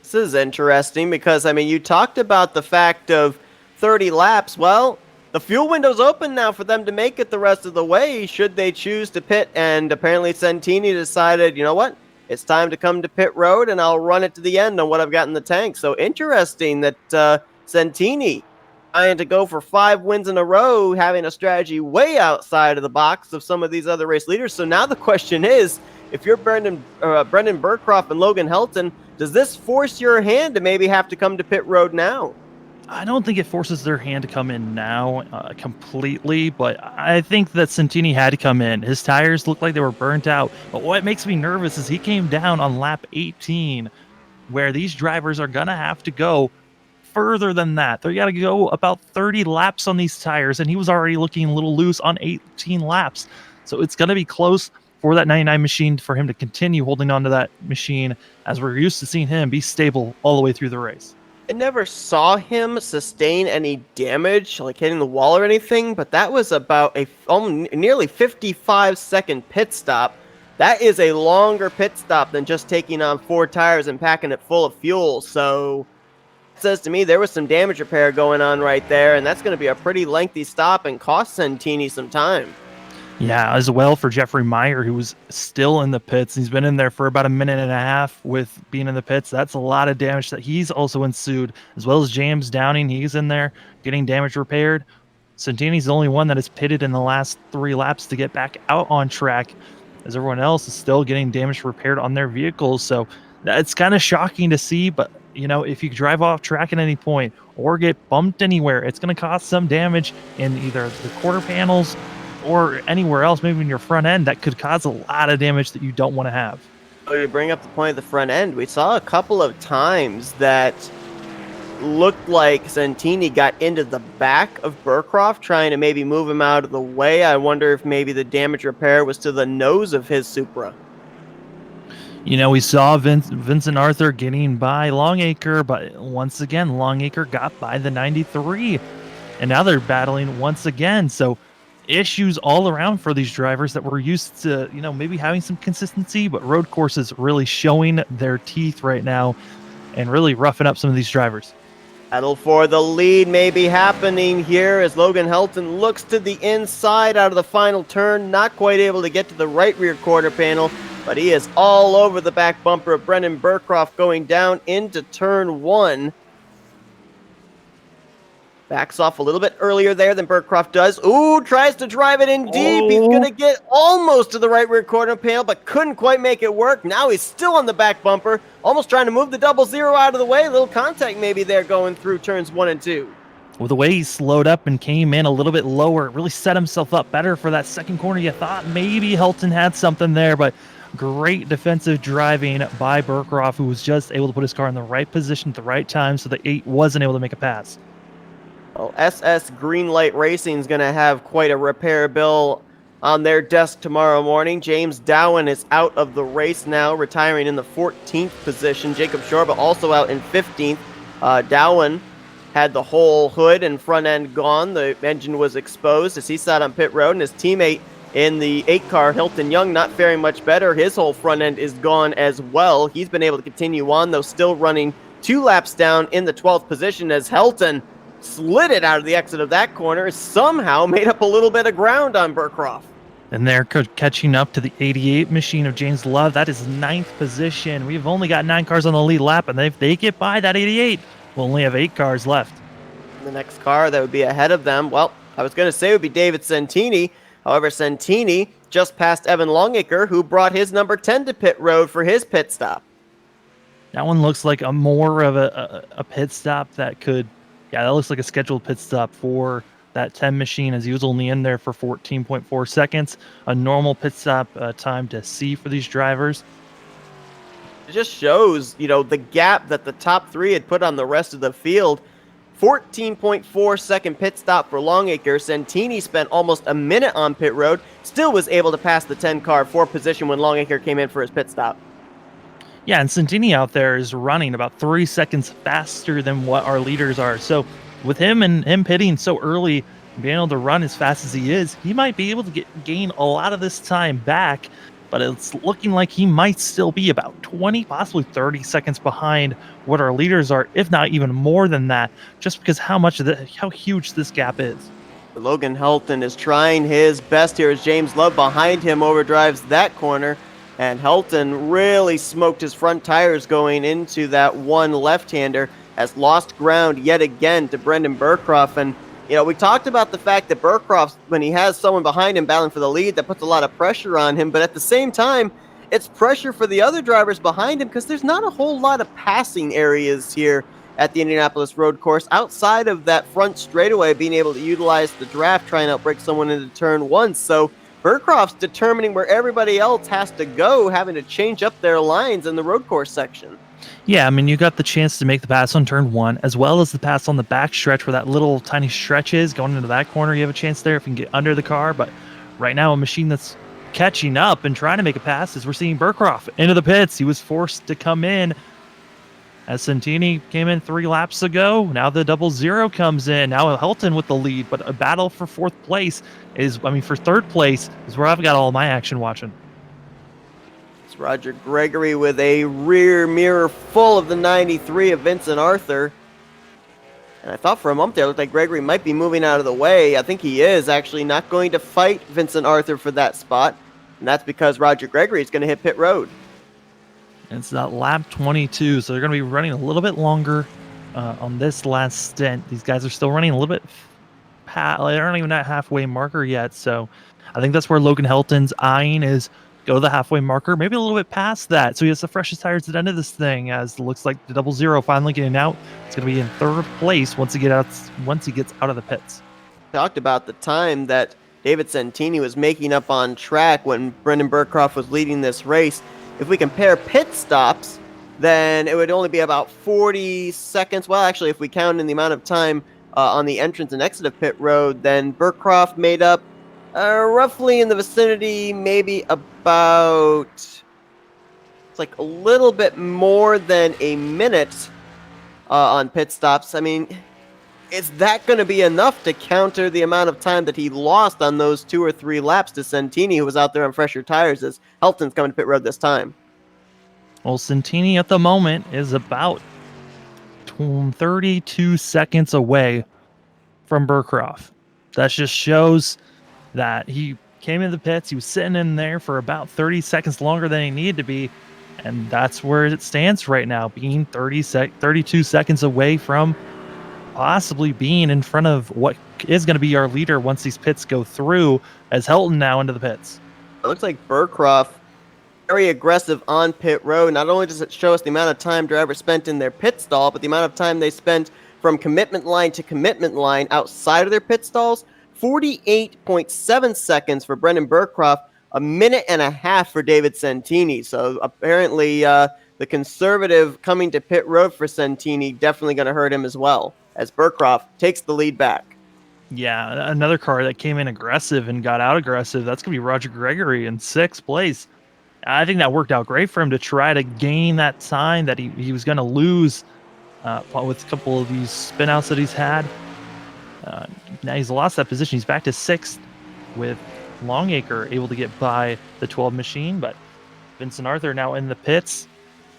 This is interesting because, I mean, you talked about the fact of 30 laps. Well, the fuel window's open now for them to make it the rest of the way, should they choose to pit, and apparently Santini decided, you know what? It's time to come to pit road, and I'll run it to the end on what I've got in the tank. So interesting that Santini trying to go for 5 wins in a row, having a strategy way outside of the box of some of these other race leaders. So now the question is, if you're Brendan Burkhoff and Logan Helton, does this force your hand to maybe have to come to pit road now? I don't think it forces their hand to come in now completely, but I think that Santini had to come in. His tires looked like they were burnt out. But what makes me nervous is he came down on lap 18, where these drivers are going to have to go further than that. They got to go about 30 laps on these tires, and he was already looking a little loose on 18 laps. So it's going to be close for that 99 machine for him to continue holding on to that machine, as we're used to seeing him be stable all the way through the race. I never saw him sustain any damage, like hitting the wall or anything, but that was about a nearly 55-second pit stop. That is a longer pit stop than just taking on 4 tires and packing it full of fuel. So it says to me there was some damage repair going on right there, and that's going to be a pretty lengthy stop and cost Santini some time. Yeah, as well for Jeffrey Meyer, who was still in the pits. He's been in there for about a minute and a half with being in the pits. That's a lot of damage that he's also ensued, as well as James Downing. He's in there getting damage repaired. Santini's the only one that is pitted in the last 3 laps to get back out on track, as everyone else is still getting damage repaired on their vehicles. So that's kind of shocking to see, but if you drive off track at any point or get bumped anywhere, it's going to cause some damage in either the quarter panels or anywhere else, maybe in your front end, that could cause a lot of damage that you don't want to have. Oh, you bring up the point of the front end. We saw a couple of times that looked like Santini got into the back of Burcroft, trying to maybe move him out of the way. I wonder if maybe the damage repair was to the nose of his Supra. We saw Vincent Arthur getting by Longacre, but once again, Longacre got by the 93. And now they're battling once again. So issues all around for these drivers that were used to, maybe having some consistency, but road courses really showing their teeth right now and really roughing up some of these drivers. Battle for the lead may be happening here as Logan Helton looks to the inside out of the final turn, not quite able to get to the right rear quarter panel, but he is all over the back bumper of Brendan Burcroft going down into turn 1. Backs off a little bit earlier there than Burcroft does. Ooh, tries to drive it in deep. He's going to get almost to the right rear quarter panel, but couldn't quite make it work. Now he's still on the back bumper, almost trying to move the 00 out of the way. A little contact maybe there going through turns 1 and 2. Well, the way he slowed up and came in a little bit lower, really set himself up better for that second corner. You thought maybe Helton had something there, but great defensive driving by Burcroft, who was just able to put his car in the right position at the right time so that 8 wasn't able to make a pass. Well, SS Greenlight Racing is going to have quite a repair bill on their desk tomorrow morning. James Dowen is out of the race now, retiring in the 14th position. Jacob Shorba also out in 15th. Dowen had the whole hood and front end gone. The engine was exposed as he sat on pit road, and his teammate in the 8-car, Hilton Young, not faring much better. His whole front end is gone as well. He's been able to continue on, though still running 2 laps down in the 12th position as Helton slid it out of the exit of that corner, somehow made up a little bit of ground on Burcroft. And they're catching up to the 88 machine of James Love. That is 9th position. We've only got 9 cars on the lead lap, and if they get by that 88, we'll only have 8 cars left. The next car that would be ahead of them, well, I was going to say it would be David Santini. However, Santini just passed Evan Longacre, who brought his number 10 to pit road for his pit stop. That one looks like more of a pit stop that could... Yeah, that looks like a scheduled pit stop for that 10 machine, as he was only in there for 14.4 seconds. A normal pit stop time to see for these drivers. It just shows, the gap that the top 3 had put on the rest of the field. 14.4 second pit stop for Longacre. Santini spent almost a minute on pit road, still was able to pass the 10 car for position when Longacre came in for his pit stop. Yeah, and Santini out there is running about 3 seconds faster than what our leaders are. So with him and him pitting so early, being able to run as fast as he is, he might be able to gain a lot of this time back, but it's looking like he might still be about 20, possibly 30 seconds behind what our leaders are, if not even more than that, just because how huge this gap is. Logan Helton is trying his best here as James Love behind him overdrives that corner. And Helton really smoked his front tires going into that one left-hander, has lost ground yet again to Brendan Burcroft. And, we talked about the fact that Burcroft, when he has someone behind him battling for the lead, that puts a lot of pressure on him. But at the same time, it's pressure for the other drivers behind him because there's not a whole lot of passing areas here at the Indianapolis road course. Outside of that front straightaway, being able to utilize the draft, try and outbreak someone into turn one. So Burcroft's determining where everybody else has to go, having to change up their lines in the road course section. Yeah, I mean, you got the chance to make the pass on turn one, as well as the pass on the back stretch where that little tiny stretch is going into that corner. You have a chance there if you can get under the car. But right now, a machine that's catching up and trying to make a pass is we're seeing Burcroft into the pits. He was forced to come in as Santini came in 3 laps ago. Now the 00 comes in. Now Helton with the lead, but a battle for for third place is where I've got all my action watching. It's Roger Gregory with a rear mirror full of the 93 of Vincent Arthur. And I thought for a moment there, it looked like Gregory might be moving out of the way. I think he is actually not going to fight Vincent Arthur for that spot. And that's because Roger Gregory is going to hit pit road. It's that lap 22, so they're going to be running a little bit longer on this last stint. These guys are still running a little bit they aren't even at halfway marker yet, so I think that's where Logan Helton's eyeing is go to the halfway marker, maybe a little bit past that, so he has the freshest tires at the end of this thing, as it looks like the 00 finally getting out. It's going to be in third place once he gets out of the pits. Talked about the time that David Santini was making up on track when Brendan Burcroft was leading this race. If we compare pit stops, then it would only be about 40 seconds. Well, actually, if we count in the amount of time on the entrance and exit of pit road, then Burcroft made up roughly in the vicinity, maybe about, it's like a little bit more than a minute on pit stops. I mean, is that going to be enough to counter the amount of time that he lost on those 2 or 3 laps to Santini, who was out there on fresher tires, as Helton's coming to pit road this time? Well, Santini at the moment is about 32 seconds away from Burcroft. That just shows that he came in the pits. He was sitting in there for about 30 seconds longer than he needed to be. And that's where it stands right now, being 32 seconds away from possibly being in front of what is going to be our leader once these pits go through, as Helton now into the pits. It looks like Burcroft very aggressive on pit road. Not only does it show us the amount of time drivers spent in their pit stall, but the amount of time they spent from commitment line to commitment line outside of their pit stalls. 48.7 seconds for Brendan Burcroft, a minute and a half for David Santini. So apparently the conservative coming to pit road for Santini definitely going to hurt him as well, as Burcroft takes the lead back. Yeah, another car that came in aggressive and got out aggressive, that's going to be Roger Gregory in 6th place. I think that worked out great for him to try to gain that time that he was going to lose with a couple of these spin-outs that he's had. Now he's lost that position. He's back to 6th with Longacre able to get by the 12 machine, but Vincent Arthur now in the pits.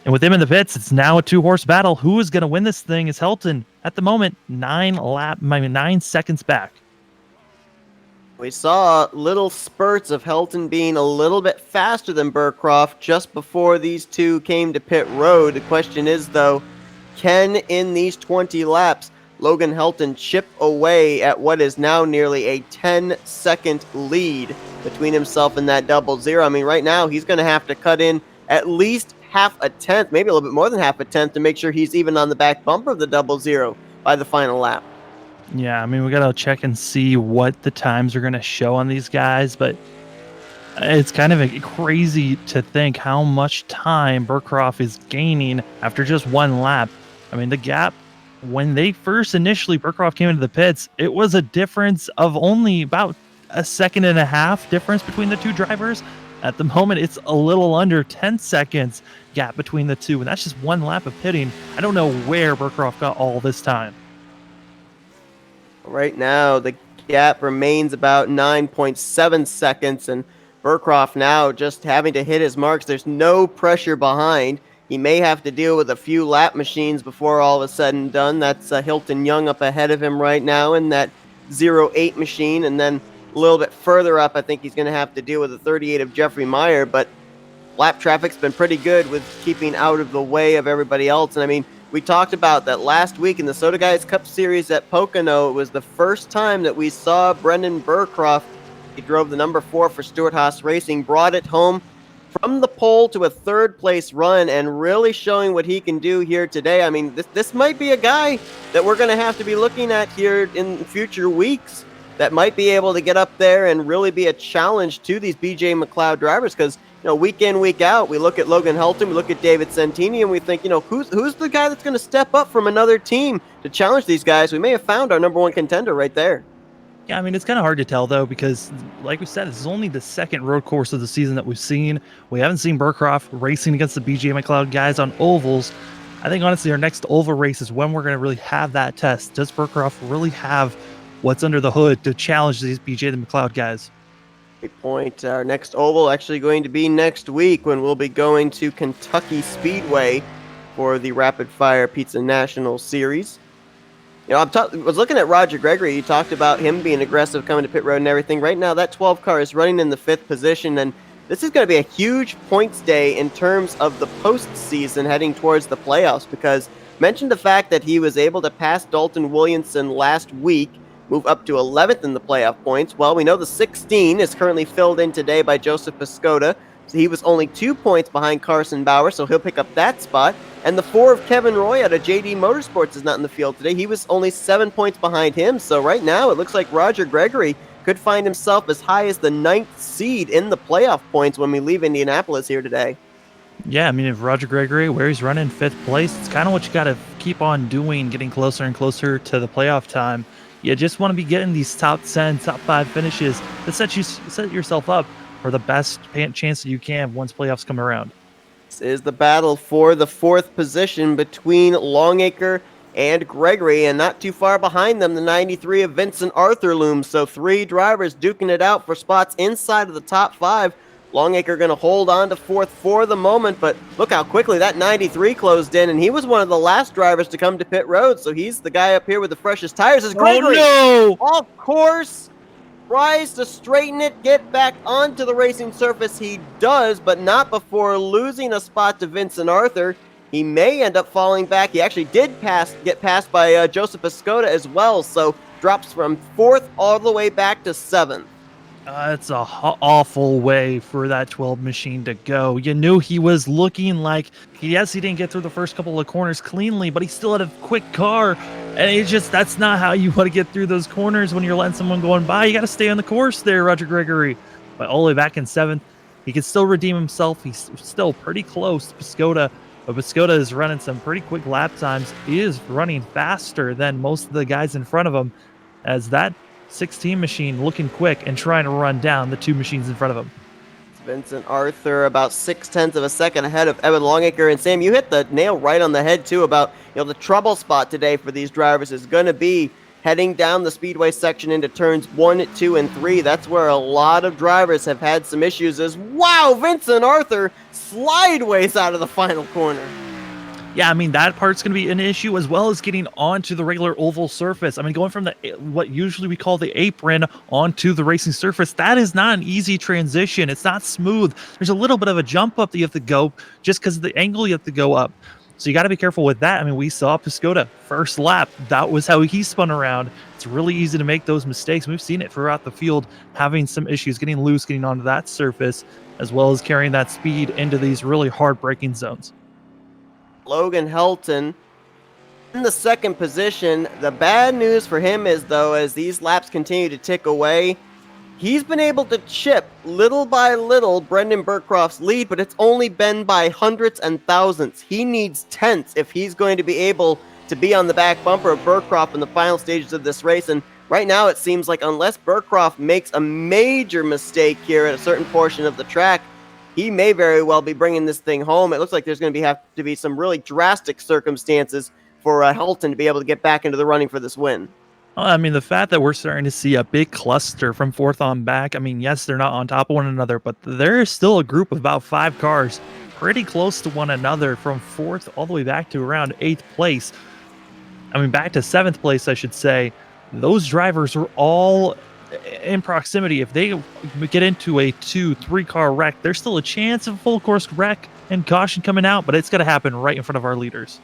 And with him in the pits, it's now a 2-horse battle. Who is going to win this thing is Helton. At the moment, 9 seconds back. We saw little spurts of Helton being a little bit faster than Burcroft just before these two came to pit road. The question is, though, can in these 20 laps Logan Helton chip away at what is now nearly a 10-second lead between himself and that 00? I mean, right now he's going to have to cut in at least half a tenth, maybe a little bit more than half a tenth, to make sure he's even on the back bumper of the 00 by the final lap. Yeah, I mean, we got to check and see what the times are going to show on these guys, but it's kind of crazy to think how much time Burcroft is gaining after just 1 lap. I mean, the gap, when they first initially Burcroft came into the pits, it was a difference of only about a 1.5 seconds difference between the two drivers. At the moment, it's a little under 10 seconds gap between the two, and that's just 1 lap of pitting. I don't know where Burcroft got all this time. Right now, the gap remains about 9.7 seconds, and Burcroft now just having to hit his marks. There's no pressure behind. He may have to deal with a few lap machines before all is said and done. That's Hilton Young up ahead of him right now in that 08 machine, and then a little bit further up, I think he's going to have to deal with the 38 of Jeffrey Meyer, but lap traffic's been pretty good with keeping out of the way of everybody else. And I mean, we talked about that last week in the Soda Guys Cup Series at Pocono. It was the first time that we saw Brendan Burcroft. He drove the number 4 for Stewart-Haas Racing, brought it home from the pole to a third place run and really showing what he can do here today. I mean, this might be a guy that we're going to have to be looking at here in future weeks that might be able to get up there and really be a challenge to these BJ McLeod drivers, because week in, week out, we look at Logan Helton, we look at David Santini, and we think, who's the guy that's going to step up from another team to challenge these guys? We may have found our number one contender right there. Yeah, I mean, it's kind of hard to tell, though, because, like we said, this is only the second road course of the season that we've seen. We haven't seen Burcroft racing against the BJ McLeod guys on ovals. I think, honestly, our next oval race is when we're going to really have that test. Does Burcroft really have what's under the hood to challenge these BJ McLeod guys? Great point. Our next oval actually going to be next week when we'll be going to Kentucky Speedway for the Rapid Fire Pizza National Series. I was looking at Roger Gregory. You talked about him being aggressive coming to pit road and everything. Right now, that 12 car is running in the 5th position, and this is going to be a huge points day in terms of the postseason heading towards the playoffs, because mentioned the fact that he was able to pass Dalton Williamson last week, move up to 11th in the playoff points. Well, we know the 16 is currently filled in today by Joseph Piscotha. So he was only 2 points behind Carson Bauer, so he'll pick up that spot. And the 4 of Kevin Roy out of JD Motorsports is not in the field today. He was only 7 points behind him. So right now, it looks like Roger Gregory could find himself as high as the 9th seed in the playoff points when we leave Indianapolis here today. Yeah, I mean, if Roger Gregory, where he's running 5th place, it's kind of what you got to keep on doing, getting closer and closer to the playoff time. You just want to be getting these top 10, top 5 finishes that set yourself up for the best chance that you can once playoffs come around. This is the battle for the 4th position between Longacre and Gregory, and not too far behind them, the 93 of Vincent Arthur looms. So 3 drivers duking it out for spots inside of the top 5. Longacre going to hold on to 4th for the moment, but look how quickly that 93 closed in, and he was one of the last drivers to come to pit road, so he's the guy up here with the freshest tires. As Gregory, of course, tries to straighten it, get back onto the racing surface. He does, but not before losing a spot to Vincent Arthur. He may end up falling back. He actually did get passed by Joseph Piscotha as well, so drops from 4th all the way back to 7th. It's a awful way for that 12 machine to go. You knew he was looking like, yes, he didn't get through the first couple of corners cleanly, but he still had a quick car. And that's not how you want to get through those corners when you're letting someone going by. You got to stay on the course there, Roger Gregory. But all the way back in 7th, he can still redeem himself. He's still pretty close to Piscotha, but Piscotha is running some pretty quick lap times. He is running faster than most of the guys in front of him, as that 16 machine looking quick and trying to run down the 2 machines in front of him. Vincent Arthur about 0.6 of a second ahead of Evan Longacre. And Sam, you hit the nail right on the head too about the trouble spot today for these drivers is going to be heading down the speedway section into turns 1, 2, and 3. That's where a lot of drivers have had some issues. Wow, Vincent Arthur slideways out of the final corner. Yeah, I mean, that part's going to be an issue, as well as getting onto the regular oval surface. I mean, going from what usually we call the apron onto the racing surface, that is not an easy transition. It's not smooth. There's a little bit of a jump up that you have to go just because of the angle you have to go up. So you got to be careful with that. I mean, we saw Piscotha first lap. That was how he spun around. It's really easy to make those mistakes. We've seen it throughout the field, having some issues, getting loose, getting onto that surface, as well as carrying that speed into these really hard braking zones. Logan Helton in the 2nd position. The bad news for him is, though, as these laps continue to tick away, he's been able to chip little by little Brendan Burcroft's lead, but it's only been by hundredths and thousandths. He needs tenths if he's going to be able to be on the back bumper of Burcroft in the final stages of this race. And right now it seems like unless Burcroft makes a major mistake here at a certain portion of the track, he may very well be bringing this thing home. It looks like there's going to have to be some really drastic circumstances for Helton to be able to get back into the running for this win. Well, I mean, the fact that we're starting to see a big cluster from 4th on back, I mean, yes, they're not on top of one another, but there is still a group of about 5 cars pretty close to one another from 4th all the way back to around 8th place. I mean, back to 7th place, I should say. Those drivers are all in proximity. If they get into a 2-3 car wreck, there's still a chance of a full course wreck and caution coming out, but it's going to happen right in front of our leaders.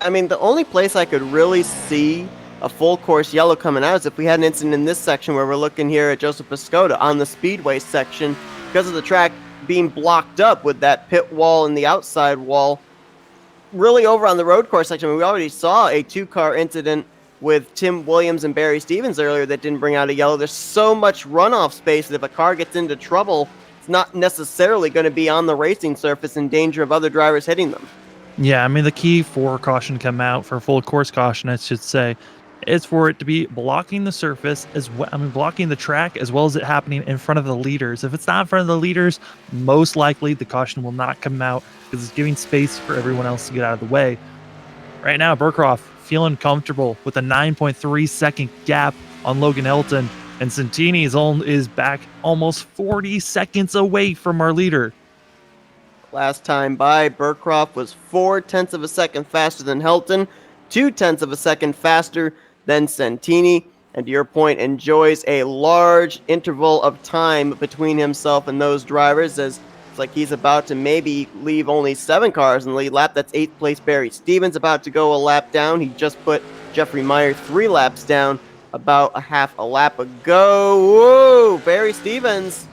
I mean, the only place I could really see a full course yellow coming out is if we had an incident in this section where we're looking here at Joseph Piscotha on the speedway section. Because of the track, being blocked up with that pit wall and the outside wall. Really over on the road course section, we already saw a 2-car incident with Tim Williams and Barry Stevens earlier that didn't bring out a yellow. There's so much runoff space that if a car gets into trouble, it's not necessarily going to be on the racing surface in danger of other drivers hitting them. Yeah, I mean, the key for caution to come out, for full course caution, I should say, is for it to be blocking the surface as well. I mean, blocking the track as well as it happening in front of the leaders. If it's not in front of the leaders, most likely the caution will not come out because it's giving space for everyone else to get out of the way. Right now, Burkhoff feeling comfortable with a 9.3 second gap on Logan Helton, and Santini is back almost 40 seconds away from our leader. Last time by, Burkhoff was 0.4 of a second faster than Helton, 0.2 of a second faster than Santini, and to your point, enjoys a large interval of time between himself and those drivers, as it's like he's about to maybe leave only 7 cars in the lead lap. That's 8th place Barry Stevens about to go a lap down. He just put Jeffrey Meyer 3 laps down about a half a lap ago. Whoa, Barry Stevens.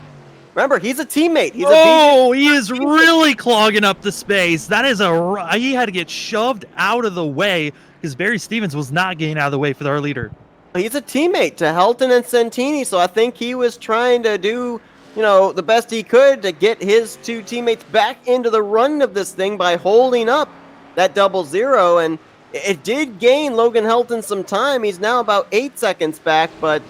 Remember, he's a teammate. He is really clogging up the space. That is he had to get shoved out of the way because Barry Stevens was not getting out of the way for our leader. He's a teammate to Helton and Santini, so I think he was trying to do, the best he could to get his 2 teammates back into the run of this thing by holding up that 00, and it did gain Logan Helton some time. He's now about 8 seconds back, but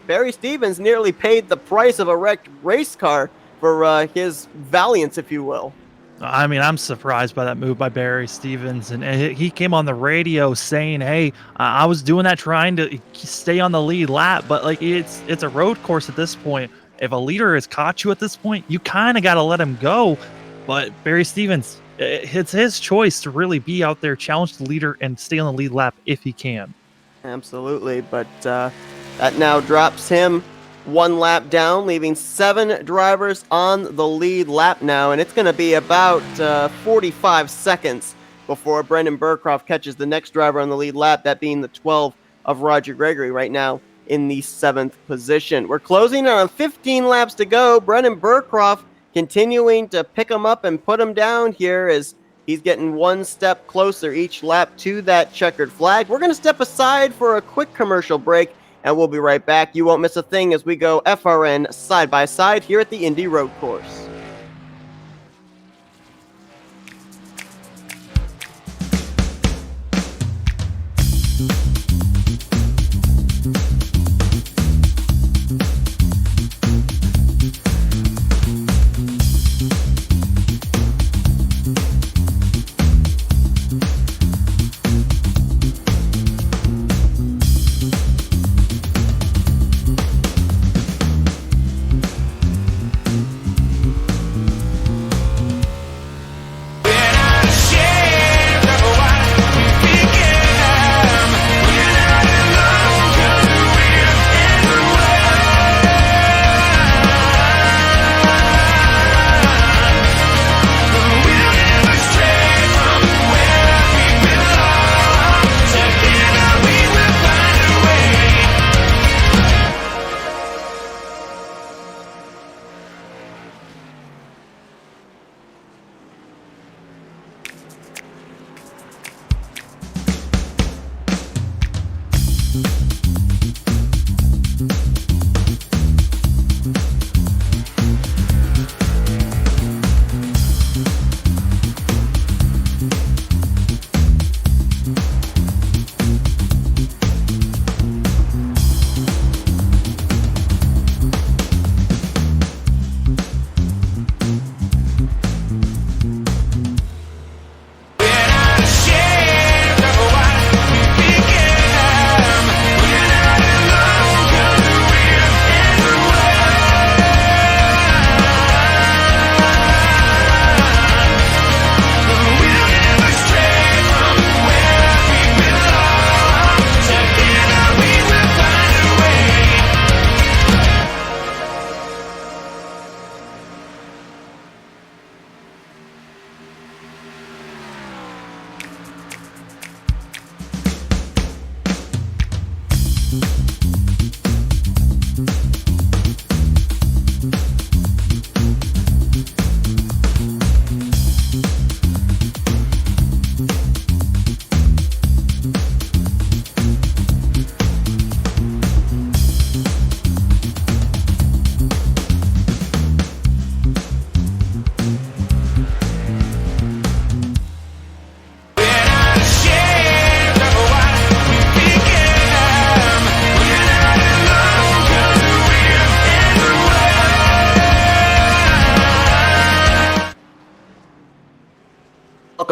Barry Stevens nearly paid the price of a wrecked race car for his valiance, if you will. I mean, I'm surprised by that move by Barry Stevens, and he came on the radio saying, "Hey, I was doing that trying to stay on the lead lap, but like it's a road course at this point. If a leader has caught you at this point, you kind of got to let him go." But Barry Stevens, it's his choice to really be out there, challenge the leader, and stay on the lead lap if he can. Absolutely, but that now drops him 1 lap down, leaving 7 drivers on the lead lap now, and it's going to be about 45 seconds before Brendan Burkhoff catches the next driver on the lead lap, that being the 12 of Roger Gregory, right now in the 7th position. We're closing on 15 laps to go. Brendan Burkhoff continuing to pick him up and put him down here as he's getting 1 step closer each lap to that checkered flag. We're going to step aside for a quick commercial break, and we'll be right back. You won't miss a thing as we go FRN side by side here at the Indy Road Course.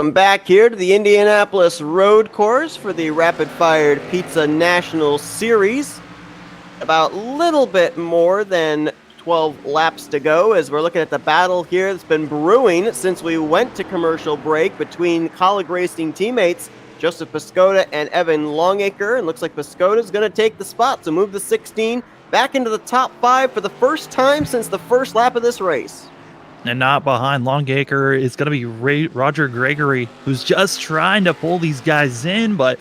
Welcome back here to the Indianapolis Road Course for the Rapid Fired Pizza National Series. About a little bit more than 12 laps to go as we're looking at the battle here that's been brewing since we went to commercial break between Colleague Racing teammates Joseph Piscota and Evan Longacre. And looks like Piscota's going to take the spot, so move the 16 back into the top 5 for the first time since the first lap of this race. And not behind Longacre is going to be Roger Gregory, who's just trying to pull these guys in. But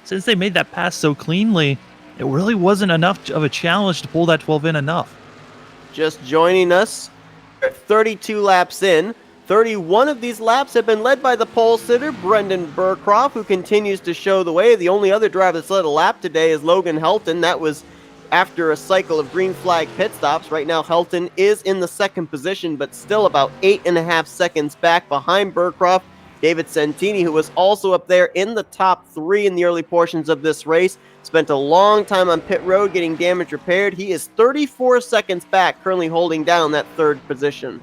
since they made that pass so cleanly, it really wasn't enough of a challenge to pull that 12 in enough. Just joining us, 32 laps in. 31 of these laps have been led by the pole sitter, Brendan Burcroft, who continues to show the way. The only other driver that's led a lap today is Logan Helton. That was after a cycle of green flag pit stops. Right now, Helton is in the second position, but still about 8.5 seconds back behind Burcroft. David Santini, who was also up there in the top 3 in the early portions of this race, spent a long time on pit road getting damage repaired. He is 34 seconds back, currently holding down that third position.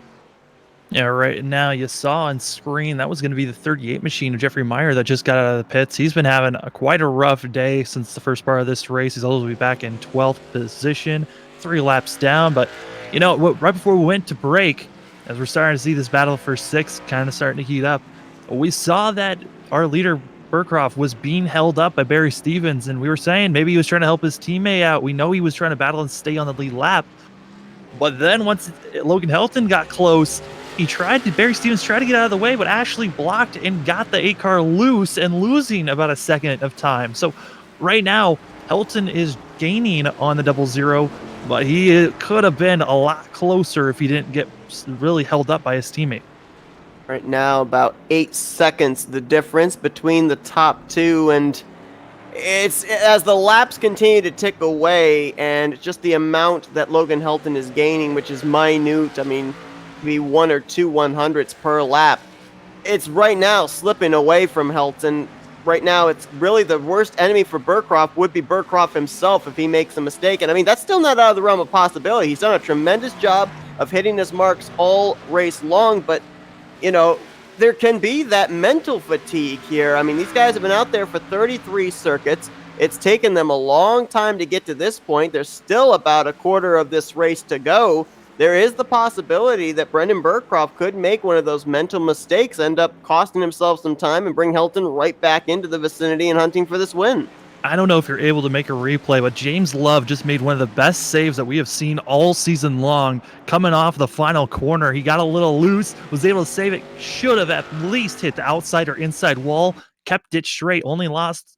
Yeah, right now you saw on screen that was going to be the 38 machine of Jeffrey Meyer that just got out of the pits. He's been having quite a rough day since the first part of this race. He's always be back in 12th position, 3 laps down. But, right before we went to break, as we're starting to see this battle for 6 kind of starting to heat up, we saw that our leader, Burcroft, was being held up by Barry Stevens, and we were saying maybe he was trying to help his teammate out. We know he was trying to battle and stay on the lead lap. But then once Logan Helton got close, Barry Stevens tried to get out of the way, but Ashley blocked and got the 8 car loose and losing about a second of time. So right now, Helton is gaining on the 00, but he could have been a lot closer if he didn't get really held up by his teammate. Right now, about 8 seconds, the difference between the top 2, and it's as the laps continue to tick away, and just the amount that Logan Helton is gaining, which is minute. I mean, be 1 or 2 100ths per lap. It's right now slipping away from Helton. Right now, it's really the worst enemy for Burcroft would be Burcroft himself if he makes a mistake. And I mean, that's still not out of the realm of possibility. He's done a tremendous job of hitting his marks all race long, but there can be that mental fatigue here. I mean, these guys have been out there for 33 circuits. It's taken them a long time to get to this point. There's still about a quarter of this race to go. There is the possibility that Brendan Burcroft could make one of those mental mistakes, end up costing himself some time, and bring Helton right back into the vicinity and hunting for this win. I don't know if you're able to make a replay, but James Love just made one of the best saves that we have seen all season long. Coming off the final corner, he got a little loose, was able to save it, should have at least hit the outside or inside wall, kept it straight, only lost.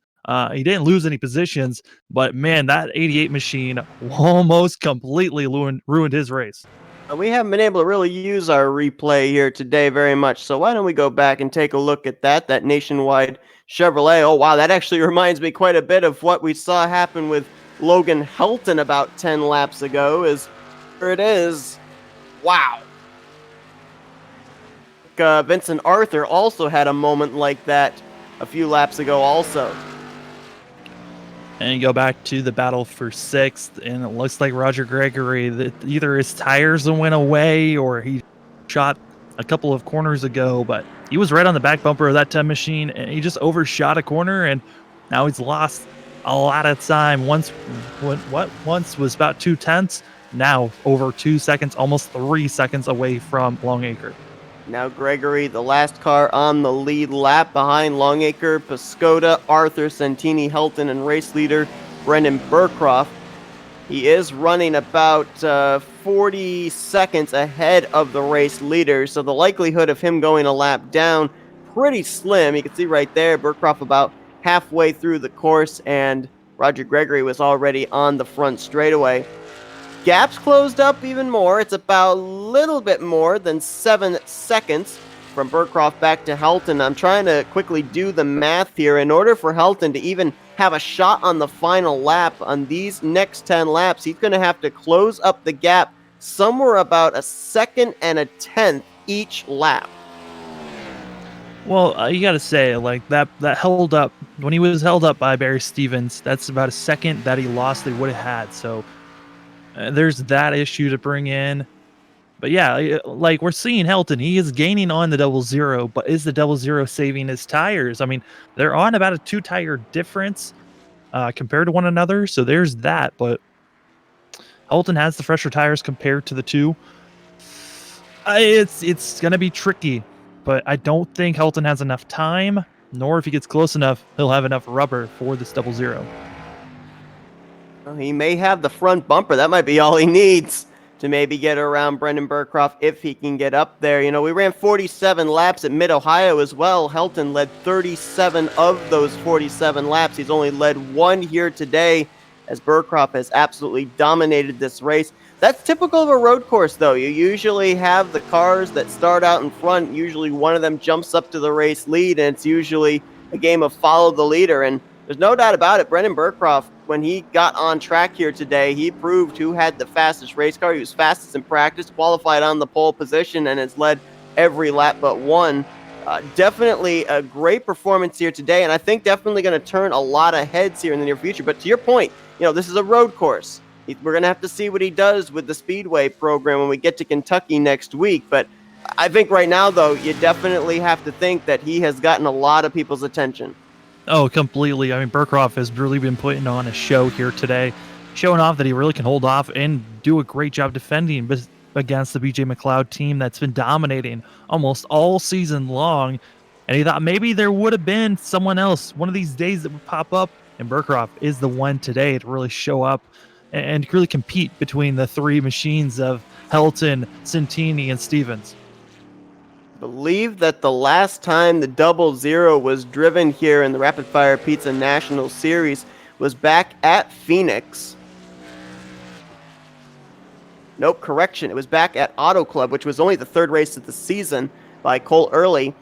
He didn't lose any positions, but man, that 88 machine almost completely ruined his race. We haven't been able to really use our replay here today very much, so why don't we go back and take a look at that Nationwide Chevrolet. Oh, wow, that actually reminds me quite a bit of what we saw happen with Logan Helton about 10 laps ago. Here it is. Wow. Vincent Arthur also had a moment like that a few laps ago also. And you go back to the battle for 6th, and it looks like Roger Gregory, either his tires went away or he shot a couple of corners ago, but he was right on the back bumper of that 10 machine, and he just overshot a corner, and now he's lost a lot of time. Once was about 2/10, now over 2 seconds, almost 3 seconds away from Longacre. Now Gregory, the last car on the lead lap behind Longacre, Piscota, Arthur, Santini, Helton, and race leader Brendan Burcroft. He is running about 40 seconds ahead of the race leader, so the likelihood of him going a lap down, pretty slim. You can see right there, Burcroft about halfway through the course, and Roger Gregory was already on the front straightaway. Gaps closed up even more. It's about a little bit more than 7 seconds from Burcroft back to Helton. I'm trying to quickly do the math here. In order for Helton to even have a shot on the final lap on these next 10 laps, he's going to have to close up the gap somewhere about 1 1/10 seconds each lap. Well, you got to say, like, that held up, when he was held up by Barry Stevens, that's about a second that he lost that he would have had. So there's that issue to bring in. But yeah, like we're seeing Helton, he is gaining on the double zero, but is the double zero saving his tires? I mean, they're on about a 2 tire difference compared to one another, so there's that. But Helton has the fresher tires compared to the two. It's gonna be tricky, but I don't think Helton has enough time, nor if he gets close enough, he'll have enough rubber for this double zero. Well, he may have the front bumper. That might be all he needs to maybe get around Brendan Burcroft if he can get up there. You know, we ran 47 laps at Mid-Ohio as well. Helton led 37 of those 47 laps. He's only led one here today as Burcroft has absolutely dominated this race. That's typical of a road course, though. You usually have the cars that start out in front. Usually one of them jumps up to the race lead, and it's usually a game of follow the leader. And there's no doubt about it. Brendan Burcroft, when he got on track here today, he proved who had the fastest race car. He was fastest in practice, qualified on the pole position, and has led every lap but one. Definitely a great performance here today, and I think definitely going to turn a lot of heads here in the near future. But to your point, you know, this is a road course. We're going to have to see what he does with the Speedway program when we get to Kentucky next week. But I think right now, though, you definitely have to think that he has gotten a lot of people's attention. Oh, completely. I mean, Burcroft has really been putting on a show here today, showing off that he really can hold off and do a great job defending against the BJ McLeod team that's been dominating almost all season long. And he thought maybe there would have been someone else one of these days that would pop up, and Burcroft is the one today to really show up and really compete between the three machines of Helton, Santini, and Stevens. Believe that the last time the double zero was driven here in the Rapid Fire Pizza National Series was back at Phoenix. Nope, correction. It was back at Auto Club, which was only the third race of the season by Cole Early.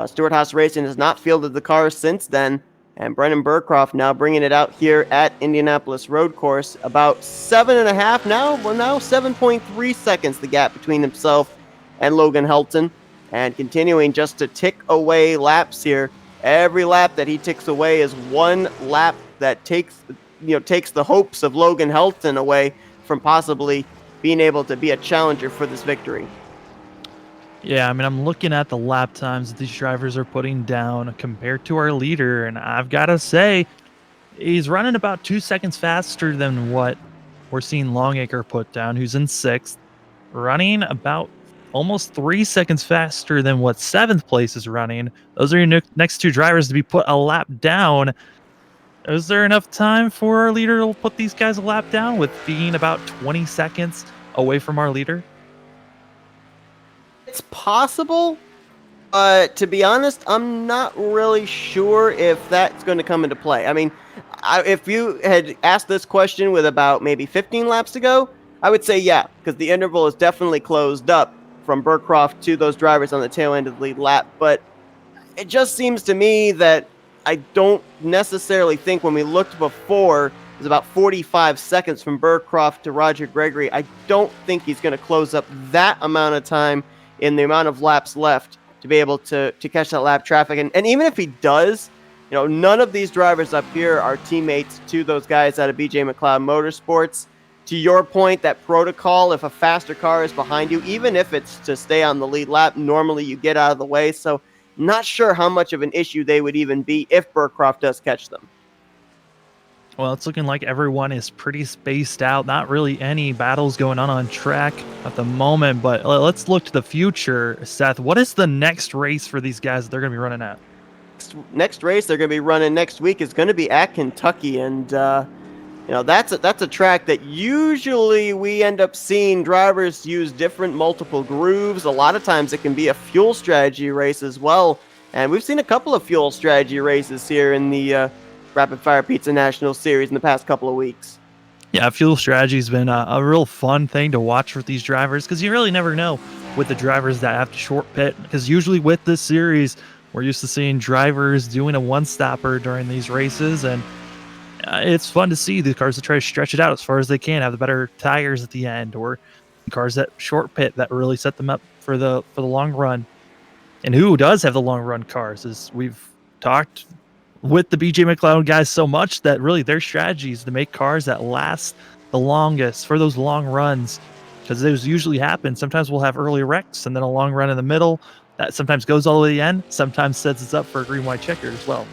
Stewart Haas Racing has not fielded the cars since then, and Brendan Burcroft now bringing it out here at Indianapolis Road Course. About 7.5 now, well now 7.3 seconds the gap between himself and Logan Helton, and continuing just to tick away laps here. Every lap that he ticks away is one lap that takes the hopes of Logan Helton away from possibly being able to be a challenger for this victory. Yeah, I mean, I'm looking at the lap times that these drivers are putting down compared to our leader, and I've got to say, he's running about 2 seconds faster than what we're seeing Longacre put down, who's in 6th, running about almost 3 seconds faster than what 7th place is running. Those are your next two drivers to be put a lap down. Is there enough time for our leader to put these guys a lap down with being about 20 seconds away from our leader? It's possible, but to be honest, I'm not really sure if that's going to come into play. I mean, if you had asked this question with about maybe 15 laps to go, I would say yeah, because the interval is definitely closed up from Burcroft to those drivers on the tail end of the lead lap. But it just seems to me that I don't necessarily think when we looked before, it was about 45 seconds from Burcroft to Roger Gregory. I don't think he's going to close up that amount of time in the amount of laps left to be able to catch that lap traffic. And even if he does, you know, none of these drivers up here are teammates to those guys out of BJ McLeod Motorsports. To your point, that protocol, if a faster car is behind you, even if it's to stay on the lead lap, normally you get out of the way. So not sure how much of an issue they would even be if Burcroft does catch them. Well, it's looking like everyone is pretty spaced out. Not really any battles going on track at the moment, but let's look to the future. Seth, what is the next race for these guys that they're going to be running at? Next race they're going to be running next week is going to be at Kentucky, and you know, that's a track that usually we end up seeing drivers use different multiple grooves. A lot of times it can be a fuel strategy race as well, and we've seen a couple of fuel strategy races here in the Rapid Fire Pizza National Series in the past couple of weeks. Yeah, fuel strategy has been a real fun thing to watch with these drivers, because you really never know with the drivers that have to short pit, because usually with this series we're used to seeing drivers doing a one-stopper during these races, and it's fun to see the cars that try to stretch it out as far as they can, have the better tires at the end, or cars that short pit that really set them up for the long run. And who does have the long run cars, as we've talked with the BJ McLeod guys so much, that really their strategy is to make cars that last the longest for those long runs. because those usually happen. Sometimes we'll have early wrecks and then a long run in the middle that sometimes goes all the way to the end, sometimes sets us up for a green-white checker as well.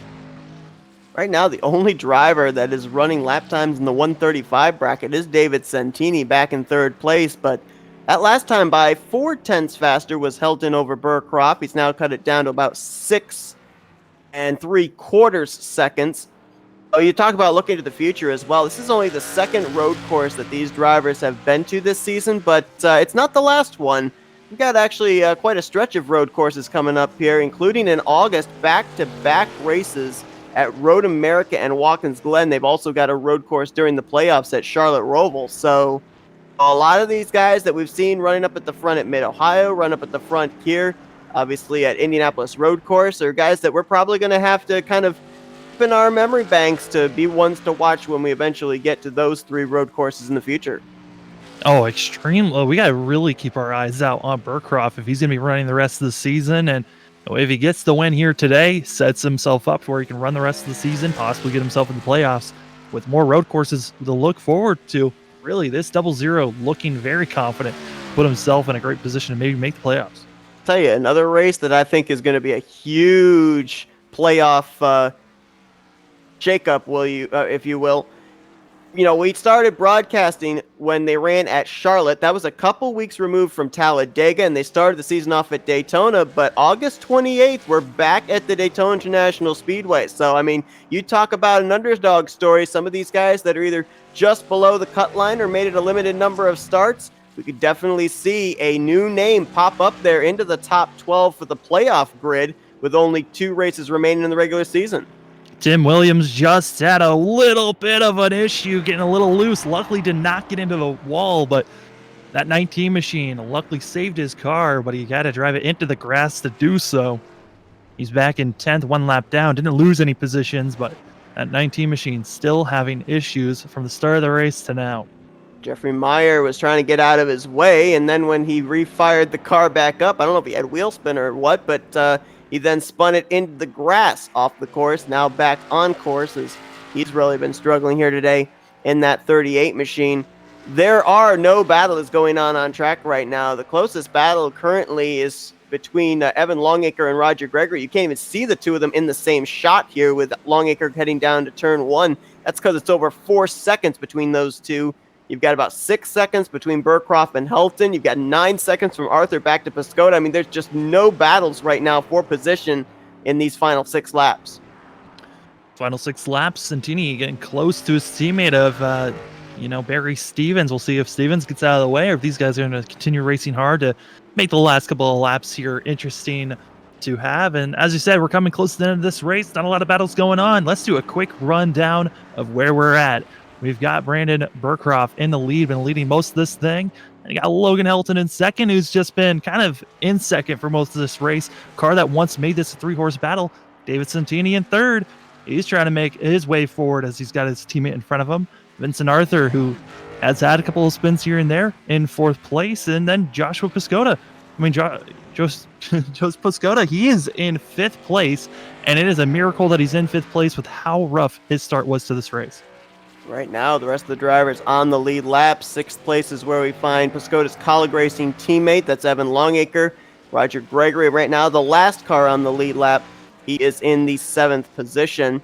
Right now, the only driver that is running lap times in the 135 bracket is David Santini back in third place, but that last time by 4/10 faster was Helton over Burcroft. He's now cut it down to about 6 3/4 seconds. Oh, you talk about looking to the future as well. This is only the second road course that these drivers have been to this season, but it's not the last one. We've got actually quite a stretch of road courses coming up here, including in August, back-to-back races at Road America and Watkins Glen. They've also got a road course during the playoffs at Charlotte Roval. So a lot of these guys that we've seen running up at the front at Mid-Ohio, run up at the front here, obviously at Indianapolis Road Course, are guys that we're probably going to have to kind of keep in our memory banks to be ones to watch when we eventually get to those three road courses in the future. Oh, extreme. Well, we got to really keep our eyes out on Burcroft if he's going to be running the rest of the season. And if he gets the win here today, sets himself up where he can run the rest of the season, possibly get himself in the playoffs with more road courses to look forward to. Really, this 00 looking very confident, put himself in a great position to maybe make the playoffs. I'll tell you, another race that I think is going to be a huge playoff shakeup, if you will. You know, we started broadcasting when they ran at Charlotte. That was a couple weeks removed from Talladega, and they started the season off at Daytona. But August 28th, we're back at the Daytona International Speedway. So, I mean, you talk about an underdog story. Some of these guys that are either just below the cut line or made it a limited number of starts, we could definitely see a new name pop up there into the top 12 for the playoff grid with only 2 races remaining in the regular season. Tim Williams just had a little bit of an issue, getting a little loose. Luckily did not get into the wall, but that 19 machine luckily saved his car, but he got to drive it into the grass to do so. He's back in 10th, 1 lap down. Didn't lose any positions, but that 19 machine still having issues from the start of the race to now. Jeffrey Meyer was trying to get out of his way, and then when he refired the car back up, I don't know if he had wheel spin or what, but he then spun it into the grass off the course, now back on course, as he's really been struggling here today in that 38 machine. There are no battles going on track right now. The closest battle currently is between Evan Longacre and Roger Gregory. You can't even see the two of them in the same shot here, with Longacre heading down to turn 1. That's because it's over 4 seconds between those two. You've got about 6 seconds between Burcroft and Helton. You've got 9 seconds from Arthur back to Piscotty. I mean, there's just no battles right now for position in these final 6 laps. Final 6 laps, Santini getting close to his teammate of, Barry Stevens. We'll see if Stevens gets out of the way or if these guys are going to continue racing hard to make the last couple of laps here interesting to have. And as you said, we're coming close to the end of this race. Not a lot of battles going on. Let's do a quick rundown of where we're at. We've got Brandon Burcroft in the lead, been leading most of this thing. And you got Logan Helton in second, who's just been kind of in second for most of this race. Car that once made this a 3-horse battle. David Santini in third. He's trying to make his way forward as he's got his teammate in front of him. Vincent Arthur, who has had a couple of spins here and there, in 4th place. And then Joshua Piscotty. Joseph Piscotty, he is in 5th place. And it is a miracle that he's in 5th place with how rough his start was to this race. Right now, the rest of the drivers on the lead lap. 6th place is where we find Piscotty's Colleague Racing teammate. That's Evan Longacre. Roger Gregory right now, the last car on the lead lap. He is in the 7th position.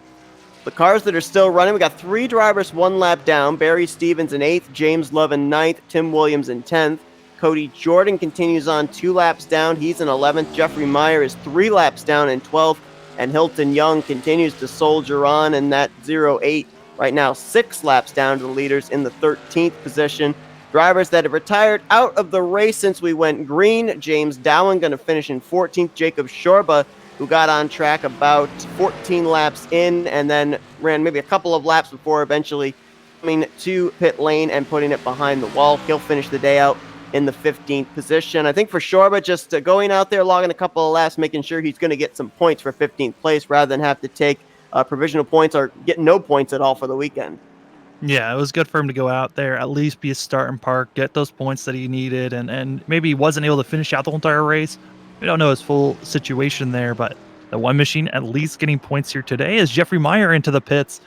The cars that are still running, we got 3 drivers 1 lap down. Barry Stevens in 8th, James Love in 9th, Tim Williams in 10th. Cody Jordan continues on 2 laps down. He's in 11th. Jeffrey Meyer is 3 laps down in 12th. And Hilton Young continues to soldier on in that 08. Right now, 6 laps down to the leaders in the 13th position. Drivers that have retired out of the race since we went green. James Dowen going to finish in 14th. Jacob Shorba, who got on track about 14 laps in and then ran maybe a couple of laps before eventually coming to pit lane and putting it behind the wall. He'll finish the day out in the 15th position. I think for Shorba, just going out there, logging a couple of laps, making sure he's going to get some points for 15th place rather than have to take provisional points or get no points at all for the weekend. Yeah, it was good for him to go out there, at least be a start and park, get those points that he needed, and maybe he wasn't able to finish out the whole entire race. We don't know his full situation there, but the one machine at least getting points here today is Jeffrey Meyer into the pits.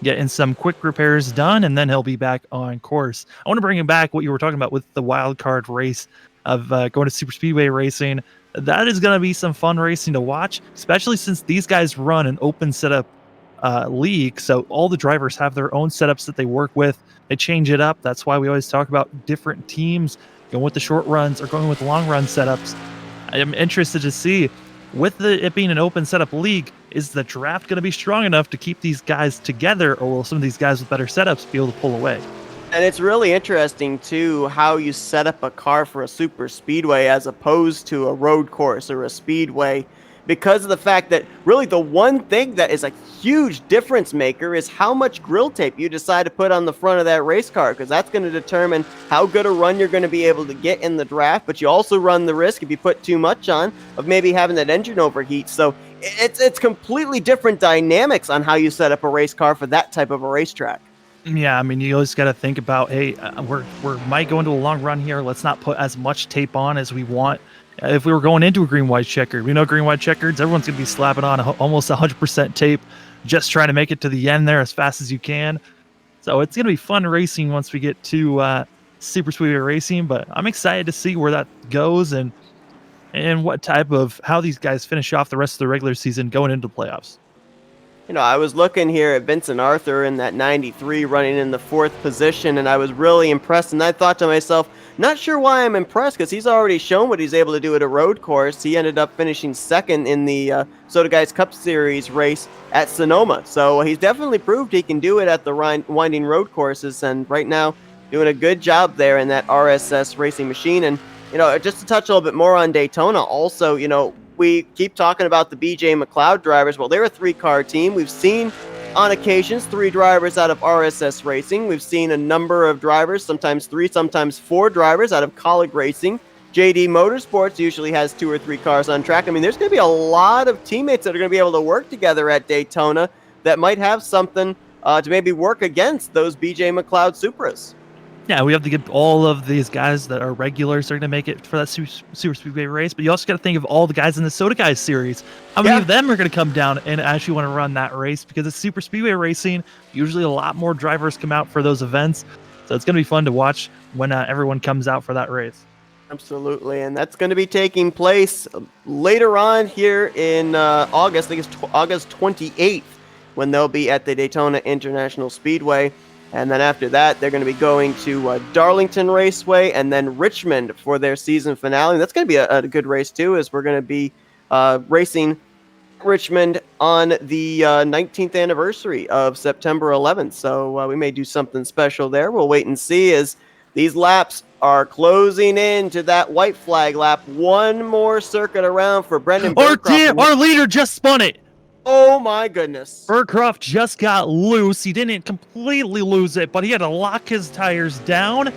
getting some quick repairs done, and then he'll be back on course. I want to bring him back what you were talking about with the wild card race of going to super speedway racing. That is going to be some fun racing to watch, especially since these guys run an open setup league. So all the drivers have their own setups that they work with. They change it up. That's why we always talk about different teams going with the short runs or going with long run setups. I am interested to see, with it being an open setup league, is the draft going to be strong enough to keep these guys together, or will some of these guys with better setups be able to pull away? And it's really interesting, too, how you set up a car for a super speedway as opposed to a road course or a speedway, because of the fact that really the one thing that is a huge difference maker is how much grill tape you decide to put on the front of that race car, because that's going to determine how good a run you're going to be able to get in the draft. But you also run the risk, if you put too much on, of maybe having that engine overheat. So it's completely different dynamics on how you set up a race car for that type of a racetrack. Yeah, I mean, you always got to think about, hey, we might go into a long run here. Let's not put as much tape on as we want. If we were going into a green-white checkered, we know green-white checkers, everyone's going to be slapping on almost 100% tape, just trying to make it to the end there as fast as you can. So it's going to be fun racing once we get to super speedway racing. But I'm excited to see where that goes and what type of how these guys finish off the rest of the regular season going into the playoffs. I was looking here at Vincent Arthur in that 93 running in the 4th position, and I was really impressed. And I thought to myself, not sure why I'm impressed, because he's already shown what he's able to do at a road course. He ended up finishing 2nd in the Soda Guys Cup Series race at Sonoma. So he's definitely proved he can do it at the winding road courses, and right now doing a good job there in that RSS racing machine. And, just to touch a little bit more on Daytona, also, we keep talking about the BJ McLeod drivers. Well, they're a 3-car team. We've seen on occasions 3 drivers out of RSS Racing. We've seen a number of drivers, sometimes 3, sometimes 4 drivers out of Colleague Racing. JD Motorsports usually has 2 or 3 cars on track. I mean, there's going to be a lot of teammates that are going to be able to work together at Daytona that might have something to maybe work against those BJ McLeod Supras. Yeah, we have to get all of these guys that are regulars are going to make it for that super speedway race, but you also got to think of all the guys in the Soda Guys series. How many of them are going to come down and actually want to run that race? Because it's super speedway racing. Usually a lot more drivers come out for those events. So it's going to be fun to watch when everyone comes out for that race. Absolutely, and that's going to be taking place later on here in August. I think it's August 28th when they'll be at the Daytona International Speedway. And then after that, they're going to be going to Darlington Raceway and then Richmond for their season finale. And that's going to be a good race, too, as we're going to be racing Richmond on the 19th anniversary of September 11th. So we may do something special there. We'll wait and see as these laps are closing in to that white flag lap. One more circuit around for Brendan Burcroft. Our leader just spun it. Oh my goodness. Burcroft just got loose. He didn't completely lose it, but he had to lock his tires down.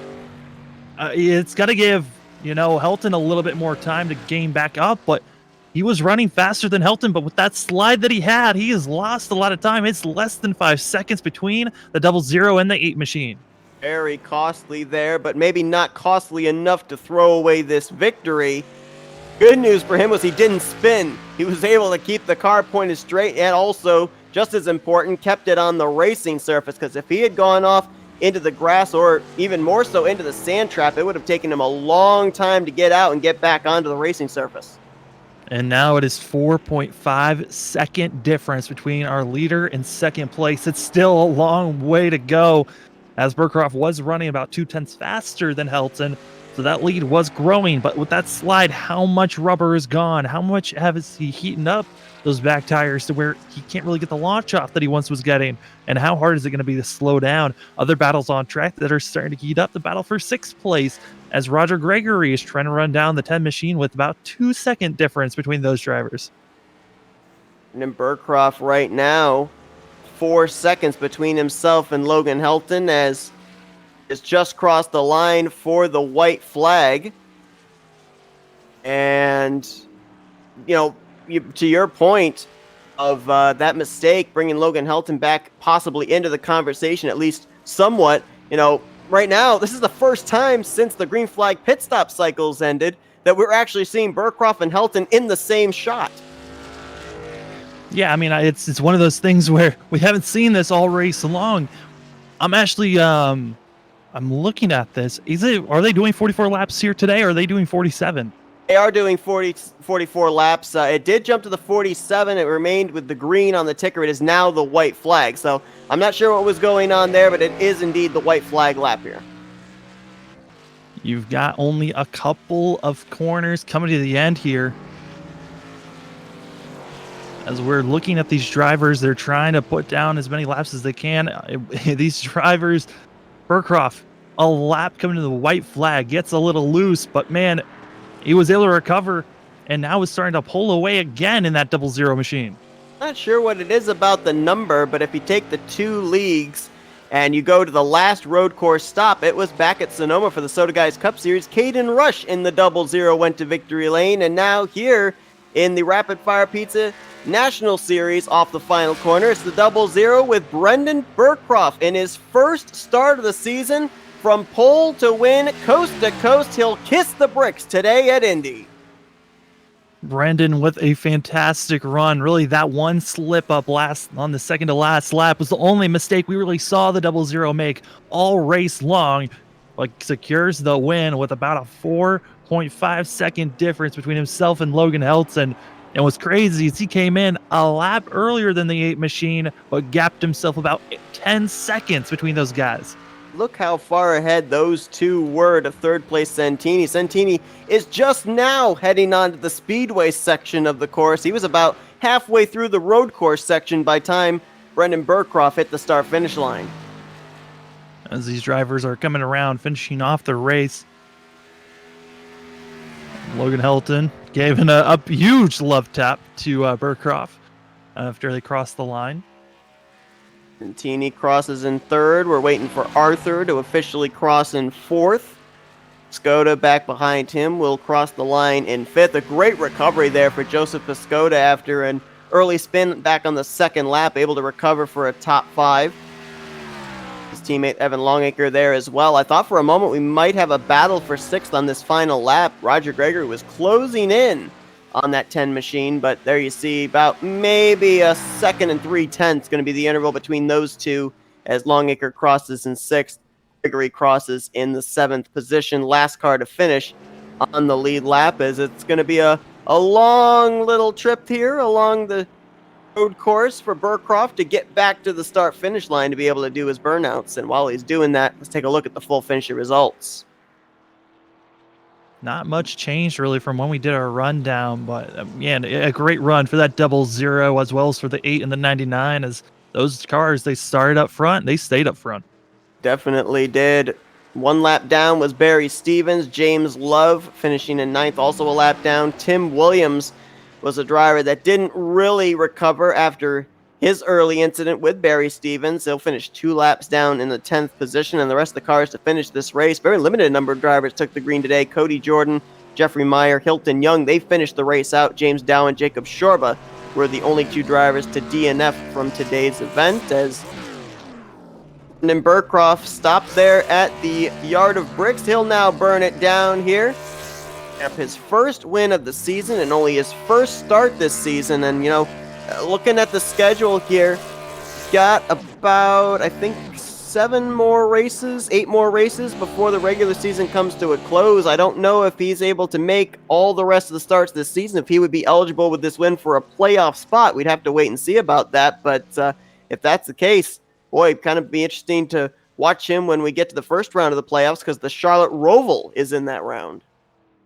It's got to give, Helton a little bit more time to gain back up, but he was running faster than Helton, but with that slide that he had, he has lost a lot of time. It's less than 5 seconds between the 00 and the 8 machine. Very costly there, but maybe not costly enough to throw away this victory. Good news for him was he didn't spin. He was able to keep the car pointed straight, and also, just as important, kept it on the racing surface, because if he had gone off into the grass or even more so into the sand trap, it would have taken him a long time to get out and get back onto the racing surface. And now it is 4.5 second difference between our leader and second place. It's still a long way to go, as Burcroft was running about 0.2 faster than Helton. So that lead was growing, but with that slide, how much rubber is gone? How much has he heated up those back tires to where he can't really get the launch off that he once was getting? And how hard is it going to be to slow down? Other battles on track that are starting to heat up. The battle for 6th place as Roger Gregory is trying to run down the 10 machine with about 2 second difference between those drivers. And Burcroft right now, 4 seconds between himself and Logan Helton as has just crossed the line for the white flag. And, to your point of that mistake, bringing Logan Helton back possibly into the conversation, at least somewhat, right now, this is the first time since the green flag pit stop cycles ended that we're actually seeing Burcroft and Helton in the same shot. Yeah, I mean, it's one of those things where we haven't seen this all race long. I'm actually I'm looking at this. Are they doing 44 laps here today, or are they doing 47? They are doing 44 laps. It did jump to the 47. It remained with the green on the ticker. It is now the white flag. So I'm not sure what was going on there, but it is indeed the white flag lap here. You've got only a couple of corners coming to the end here. As we're looking at these drivers, they're trying to put down as many laps as they can. These drivers, Burcroft, a lap coming to the white flag, gets a little loose, but man, he was able to recover and now is starting to pull away again in that 0-0 machine. Not sure what it is about the number, but if you take the 2 leagues and you go to the last road course stop, it was back at Sonoma for the Soda Guys Cup Series. Caden Rush in the 0-0 went to victory lane, and now here in the Rapid Fire Pizza National Series off the final corner, it's the 0-0 with Brendan Burcroft in his first start of the season. From pole to win, coast to coast, he'll kiss the bricks today at Indy. Brendan with a fantastic run. Really, that one slip up last on the second to last lap was the only mistake we really saw the 0-0 make all race long. But secures the win with about a 4.5 second difference between himself and Logan Helton. And what's crazy is he came in a lap earlier than the 8 machine, but gapped himself about 10 seconds between those guys. Look how far ahead those two were to third place Santini. Santini is just now heading on to the speedway section of the course. He was about halfway through the road course section by time Brendan Burcroft hit the start-finish line. As these drivers are coming around, finishing off the race, Logan Helton gave a huge love tap to Burcroft after they crossed the line. Santini crosses in third. We're waiting for Arthur to officially cross in fourth. Piscotta back behind him will cross the line in fifth. A great recovery there for Joseph Piscotta after an early spin back on the second lap, able to recover for a top 5. His teammate Evan Longacre there as well. I thought for a moment we might have a battle for sixth on this final lap. Roger Gregory was closing in on that 10 machine, but there you see about maybe a second and 3/10 going to be the interval between those two as Longacre crosses in sixth. Gregory crosses in the 7th position. Last car to finish on the lead lap, as it's going to be a long little trip here along the road course for Burcroft to get back to the start finish line to be able to do his burnouts. And while he's doing that, let's take a look at the full finisher results. Not much changed really from when we did our rundown, but yeah, a great run for that 0-0 as well as for the 8 and the 99, as those cars, they started up front, they stayed up front. Definitely did. One lap down was Barry Stevens. James Love finishing in 9th, also a lap down. Tim Williams was a driver that didn't really recover after his early incident with Barry Stevens. He'll finish 2 laps down in the 10th position, and the rest of the cars to finish this race. Very limited number of drivers took the green today. Cody Jordan, Jeffrey Meyer, Hilton Young, they finished the race out. James Dow and Jacob Shorba were the only 2 drivers to DNF from today's event, as Brendan Burcroft stopped there at the Yard of Bricks. He'll now burn it down here. His first win of the season and only his first start this season. And, you know, looking at the schedule here, got about, I think, 8 more races before the regular season comes to a close. I don't know if he's able to make all the rest of the starts this season, if he would be eligible with this win for a playoff spot. We'd have to wait and see about that. But if that's the case, boy, it'd kind of be interesting to watch him when we get to the first round of the playoffs, because the Charlotte Roval is in that round.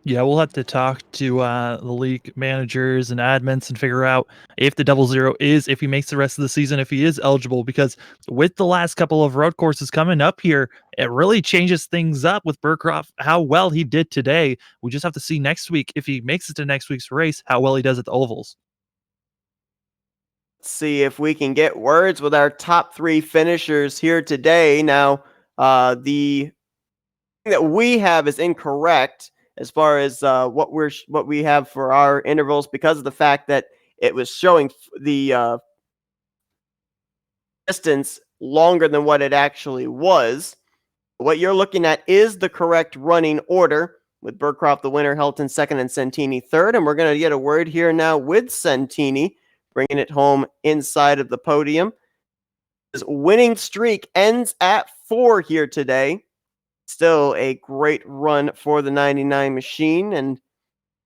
Yeah, we'll have to talk to the league managers and admins and figure out if the 0-0 is, if he makes the rest of the season, if he is eligible, because with the last couple of road courses coming up here, it really changes things up with Burcroft, how well he did today. We just have to see next week, if he makes it to next week's race, how well he does at the ovals. Let's see if we can get words with our top 3 finishers here today. Now, the thing that we have is incorrect as far as what we have for our intervals, because of the fact that it was showing the distance longer than what it actually was. What you're looking at is the correct running order, with Burcroft the winner, Helton second, and Santini third. And we're going to get a word here now with Santini bringing it home inside of the podium. His winning streak ends at 4 here today. Still a great run for the 99 machine. And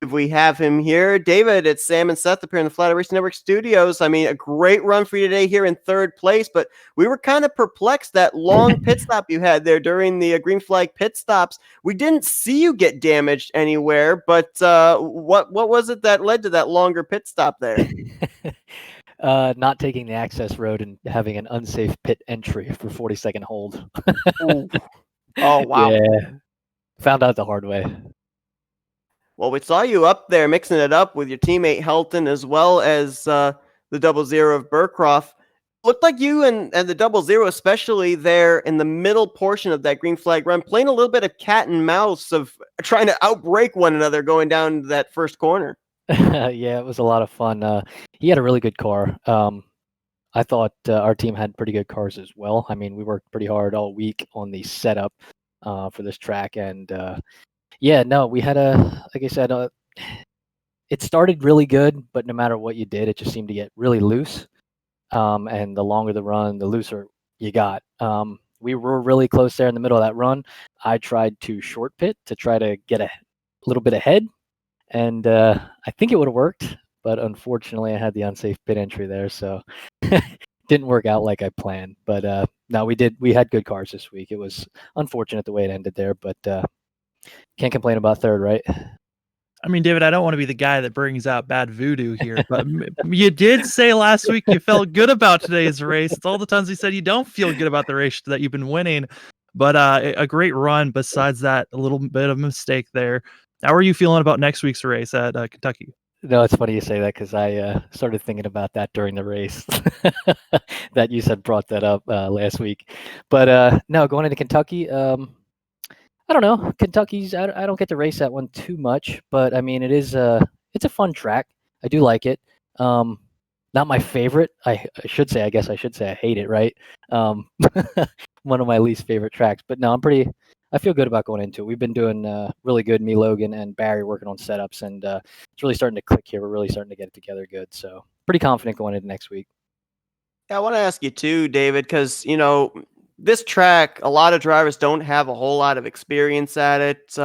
if we have him here, David, it's Sam and Seth up here in the Flatout Racing Network studios. I mean, a great run for you today here in third place, but we were kind of perplexed that long pit stop you had there during the green flag pit stops. We didn't see you get damaged anywhere, but what was it that led to that longer pit stop there? Not taking the access road and having an unsafe pit entry for 40-second hold. Ooh. Oh, wow. Yeah, found out the hard way. Well, we saw you up there mixing it up with your teammate Helton as well as the 00 of Burcroft. Looked like you and the 00, especially there in the middle portion of that green flag run, playing a little bit of cat and mouse of trying to outbreak one another going down that first corner. Yeah, it was a lot of fun. He had a really good car. I thought our team had pretty good cars as well. I mean, we worked pretty hard all week on the setup for this track, and yeah, no, we had like I said, it started really good, but no matter what you did, it just seemed to get really loose. And the longer the run, the looser you got. We were really close there in the middle of that run. I tried to short pit to try to get a little bit ahead, and I think it would have worked, but unfortunately, I had the unsafe pit entry there, so didn't work out like I planned. But no, we had good cars this week. It was unfortunate the way it ended there, but can't complain about third, right? I mean, David, I don't want to be the guy that brings out bad voodoo here, but you did say last week you felt good about today's race. It's all the times you said you don't feel good about the race that you've been winning, but a great run. Besides that, a little bit of mistake there. How are you feeling about next week's race at Kentucky? No, it's funny you say that because I started thinking about that during the race that you said brought that up last week. But no, going into Kentucky, I don't know. Kentucky's I don't get to race that one too much, but I mean it's a fun track. I do like it. Not my favorite. I should say, I guess I should say I hate it, right? Um, one of my least favorite tracks. But no, I feel good about going into it. We've been doing really good, me, Logan, and Barry working on setups, and it's really starting to click here. We're really starting to get it together good. So pretty confident going into next week. Yeah, I want to ask you too, David, because this track, a lot of drivers don't have a whole lot of experience at it.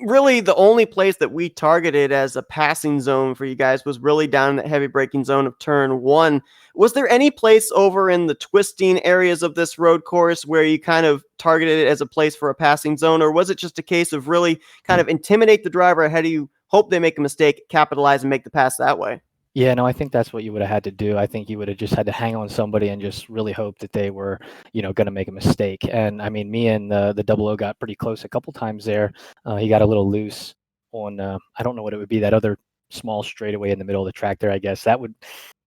Really, the only place that we targeted as a passing zone for you guys was really down in that heavy braking zone of turn one. Was there any place over in the twisting areas of this road course where you kind of targeted it as a place for a passing zone, or was it just a case of really kind of intimidate the driver ahead of you, hope they make a mistake, capitalize, and make the pass that way? Yeah, no, I think that's what you would have had to do. I think you would have just had to hang on somebody and just really hope that they were, going to make a mistake. And I mean, me and the double O got pretty close a couple times there. He got a little loose on, I don't know what it would be, that other small straightaway in the middle of the track there, I guess. That would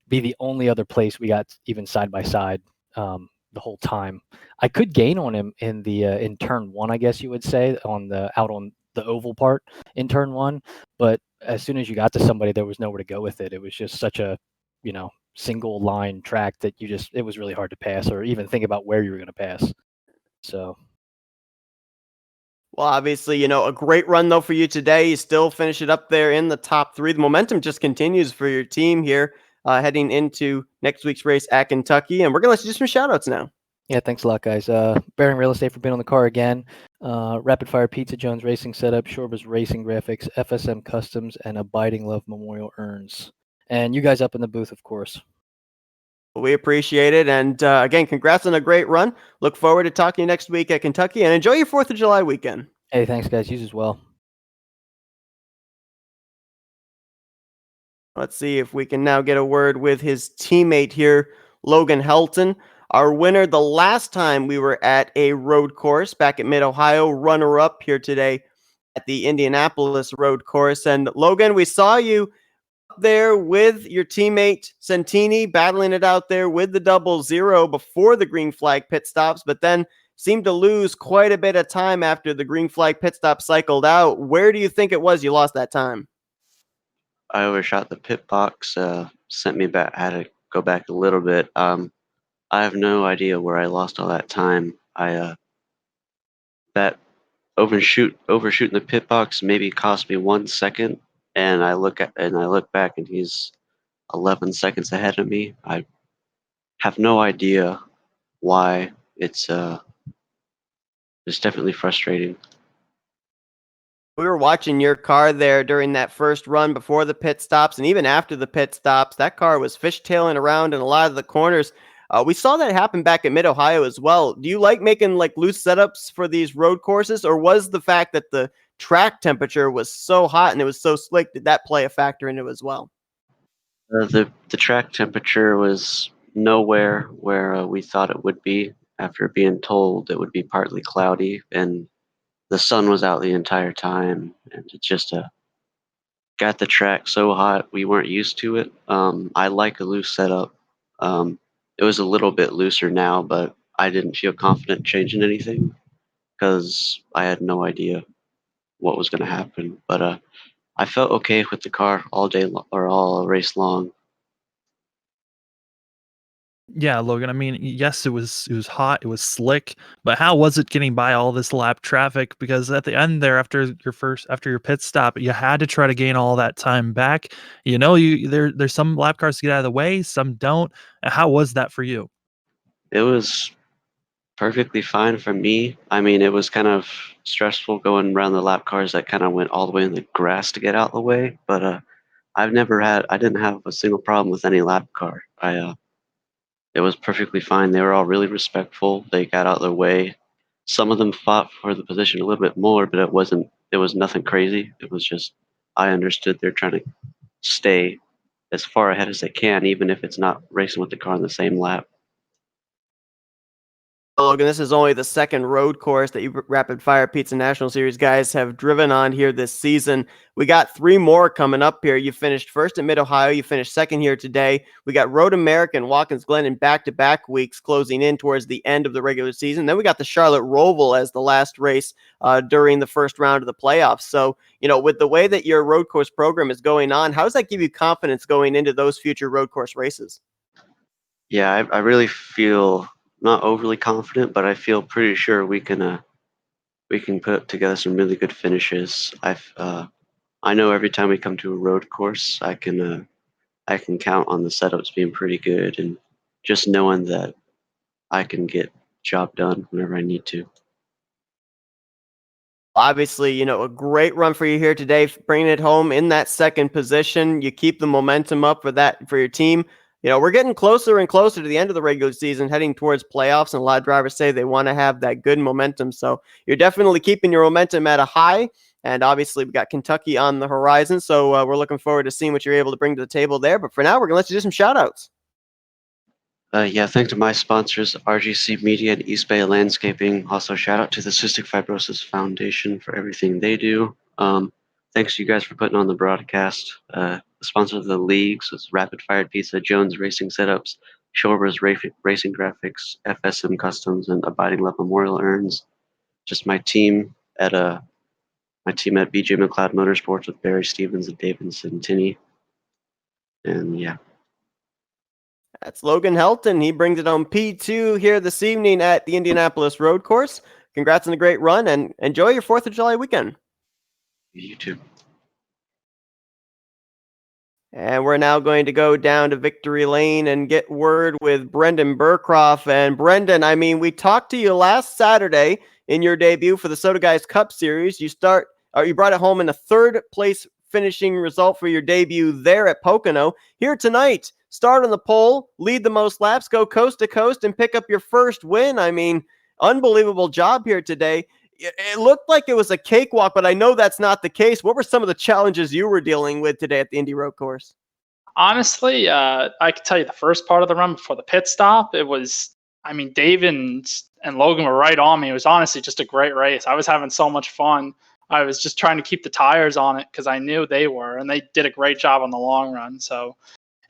be the only other place we got even side by side the whole time. I could gain on him in turn one, I guess you would say, out on the oval part in turn one, but as soon as you got to somebody, there was nowhere to go with it. It was just such a, single line track that it was really hard to pass or even think about where you were going to pass. So. Well, obviously, a great run though for you today. You still finish it up there in the top three. The momentum just continues for your team here, heading into next week's race at Kentucky. And we're going to let you do some shout outs now. Yeah, thanks a lot, guys. Bearing Real Estate for being on the car again. Rapid Fire Pizza Jones Racing Setup, Shorba's Racing Graphics, FSM Customs, and Abiding Love Memorial Urns. And you guys up in the booth, of course. We appreciate it. And again, congrats on a great run. Look forward to talking to you next week at Kentucky, and enjoy your 4th of July weekend. Hey, thanks, guys. You as well. Let's see if we can now get a word with his teammate here, Logan Helton. Our winner the last time we were at a road course back at Mid-Ohio, runner-up here today at the Indianapolis road course. And Logan, we saw you up there with your teammate Santini battling it out there with the 00 before the green flag pit stops, but then seemed to lose quite a bit of time after the green flag pit stop cycled out. Where do you think it was you lost that time? I overshot the pit box, sent me back, had to go back a little bit. I have no idea where I lost all that time. That overshooting the pit box maybe cost me 1 second, and I look back and he's 11 seconds ahead of me. I have no idea why. It's definitely frustrating. We were watching your car there during that first run before the pit stops, and even after the pit stops, that car was fishtailing around in a lot of the corners. We saw that happen back at Mid Ohio as well. Do you like making like loose setups for these road courses, or was the fact that the track temperature was so hot and it was so slick, did that play a factor into it as well? The track temperature was nowhere where we thought it would be after being told it would be partly cloudy, and the sun was out the entire time, and it just got the track so hot we weren't used to it. I like a loose setup. It was a little bit looser now, but I didn't feel confident changing anything because I had no idea what was going to happen. But I felt okay with the car all day or all race long. Yeah, Logan. I mean, yes, it was hot, it was slick, but how was it getting by all this lap traffic? Because at the end there, after your pit stop, you had to try to gain all that time back. You know, there's some lap cars to get out of the way, some don't. How was that for you? It was perfectly fine for me. I mean, it was kind of stressful going around the lap cars that kind of went all the way in the grass to get out of the way. But I didn't have a single problem with any lap car. It was perfectly fine. They were all really respectful. They got out of their way. Some of them fought for the position a little bit more, but it was nothing crazy. It was just, I understood they're trying to stay as far ahead as they can, even if it's not racing with the car on the same lap. Logan, this is only the second road course that you Rapid Fire Pizza National Series guys have driven on here this season. We got three more coming up here. You finished first at Mid Ohio. You finished second here today. We got Road America and Watkins Glen in back-to-back weeks closing in towards the end of the regular season. Then we got the Charlotte Roval as the last race during the first round of the playoffs. So, with the way that your road course program is going on, how does that give you confidence going into those future road course races? Yeah, I really feel not overly confident, but I feel pretty sure we can put together some really good finishes. I know every time we come to a road course, I can count on the setups being pretty good, and just knowing that I can get job done whenever I need to. Obviously, a great run for you here today, bringing it home in that second position. You keep the momentum up for your team. We're getting closer and closer to the end of the regular season, heading towards playoffs, and a lot of drivers say they want to have that good momentum. So you're definitely keeping your momentum at a high. And obviously, we got Kentucky on the horizon. So we're looking forward to seeing what you're able to bring to the table there. But for now, we're going to let you do some shout outs. Yeah, thanks to my sponsors, RGC Media and East Bay Landscaping. Also, shout out to the Cystic Fibrosis Foundation for everything they do. Thanks to you guys for putting on the broadcast. The sponsors of the leagues was Rapid Fire Pizza, Jones Racing Setups, Shorebirds Racing Graphics, FSM Customs, and Abiding Love Memorial Urns. Just my team at BJ McLeod Motorsports with Barry Stevens and Davidson Tinney. And yeah. That's Logan Helton. He brings it home P2 here this evening at the Indianapolis Road Course. Congrats on a great run and enjoy your 4th of July weekend. You too. And we're now going to go down to Victory Lane and get word with Brendan Burcroft. And Brendan, I mean, we talked to you last Saturday in your debut for the Soda Guys Cup Series. You brought it home in a third place finishing result for your debut there at Pocono. Here tonight, start on the pole, lead the most laps, go coast to coast, and pick up your first win. I mean, unbelievable job here today. It looked like it was a cakewalk, but I know that's not the case. What were some of the challenges you were dealing with today at the Indy Road Course? Honestly, I could tell you the first part of the run before the pit stop, Dave and Logan were right on me. It was honestly just a great race. I was having so much fun. I was just trying to keep the tires on it because I knew they were, and they did a great job on the long run. So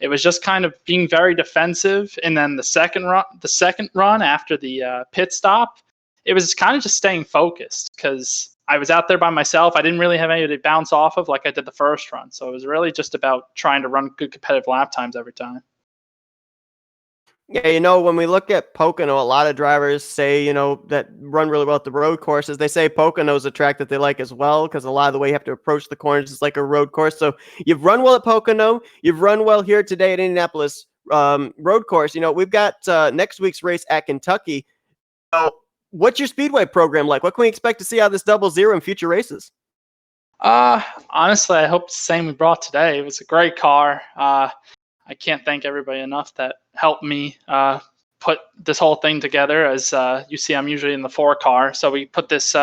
it was just kind of being very defensive. And then the second run after the pit stop, it was kind of just staying focused because I was out there by myself. I didn't really have anybody to bounce off of like I did the first run. So it was really just about trying to run good competitive lap times every time. Yeah, when we look at Pocono, a lot of drivers say, that run really well at the road courses, they say Pocono is a track that they like as well because a lot of the way you have to approach the corners is like a road course. So you've run well at Pocono. You've run well here today at Indianapolis road course. We've got next week's race at Kentucky. So what's your speedway program like? What can we expect to see out of this 00 in future races? Honestly, I hope it's the same we brought today. It was a great car. I can't thank everybody enough that helped me put this whole thing together. As you see, I'm usually in the 4 car, so we put this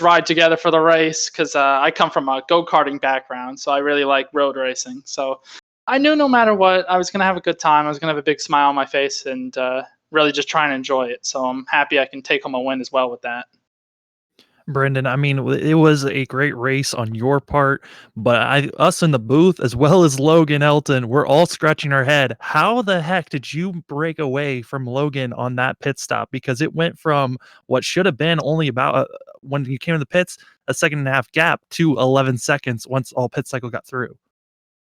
ride together for the race because I come from a go-karting background, so I really like road racing. So I knew no matter what, I was going to have a good time. I was going to have a big smile on my face and really just try and enjoy it. So I'm happy I can take home a win as well with that. Brendan, I mean, it was a great race on your part, but us in the booth, as well as Logan Elton, we're all scratching our head. How the heck did you break away from Logan on that pit stop? Because it went from what should have been only about, when you came in the pits, a 1.5 gap to 11 seconds once all pit cycle got through.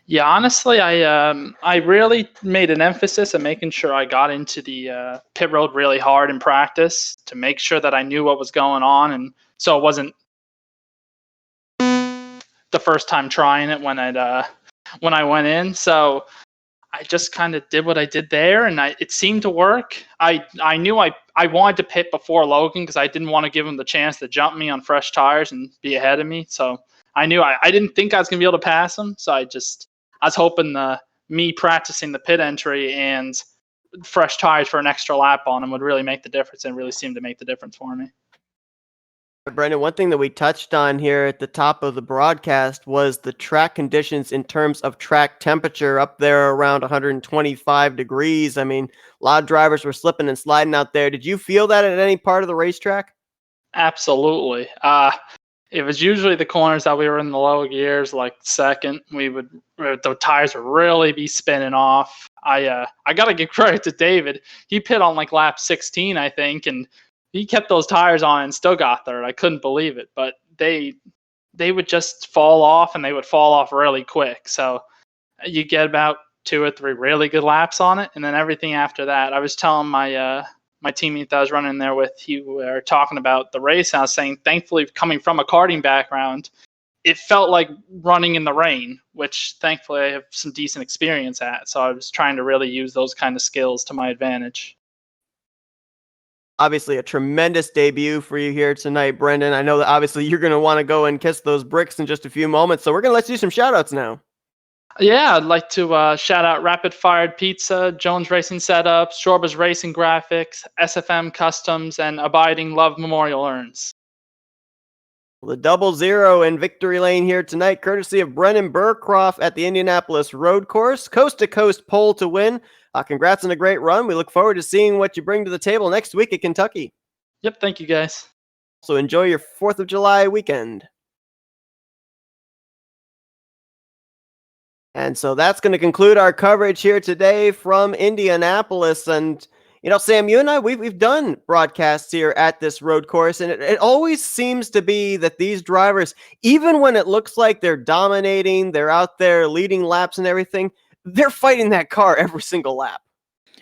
Yeah, honestly, I really made an emphasis on making sure I got into the pit road really hard in practice to make sure that I knew what was going on, and so it wasn't the first time trying it when I went in. So I just kind of did what I did there, and it seemed to work. I knew I wanted to pit before Logan because I didn't want to give him the chance to jump me on fresh tires and be ahead of me. So I knew I didn't think I was gonna be able to pass him. So I was hoping me practicing the pit entry and fresh tires for an extra lap on him would really make the difference, and really seemed to make the difference for me. Brendan, one thing that we touched on here at the top of the broadcast was the track conditions in terms of track temperature up there around 125 degrees. I mean, a lot of drivers were slipping and sliding out there. Did you feel that at any part of the racetrack? Absolutely. It was usually the corners that we were in the low gears, like second. The tires would really be spinning off. I gotta give credit to David. He pit on like lap 16, I think, and he kept those tires on and still got third. I couldn't believe it, but they would just fall off, and they would fall off really quick. So you get about 2 or 3 really good laps on it, and then everything after that. I was telling my teammate that I was running there with, we were talking about the race, and I was saying, thankfully, coming from a karting background, it felt like running in the rain, which thankfully I have some decent experience at. So I was trying to really use those kind of skills to my advantage. Obviously, a tremendous debut for you here tonight, Brendan. I know that obviously you're going to want to go and kiss those bricks in just a few moments, so we're going to let you do some shout-outs now. Yeah, I'd like to shout out Rapid Fired Pizza, Jones Racing Setups, Shorba's Racing Graphics, SFM Customs, and Abiding Love Memorial Urns. The 00 in victory lane here tonight, courtesy of Brendan Burcroft at the Indianapolis Road Course. Coast-to-coast pole to win. Congrats on a great run. We look forward to seeing what you bring to the table next week at Kentucky. Yep, thank you, guys. So enjoy your 4th of July weekend. And so that's going to conclude our coverage here today from Indianapolis. And, Sam, you and I, we've done broadcasts here at this road course, and it always seems to be that these drivers, even when it looks like they're dominating, they're out there leading laps and everything, they're fighting that car every single lap.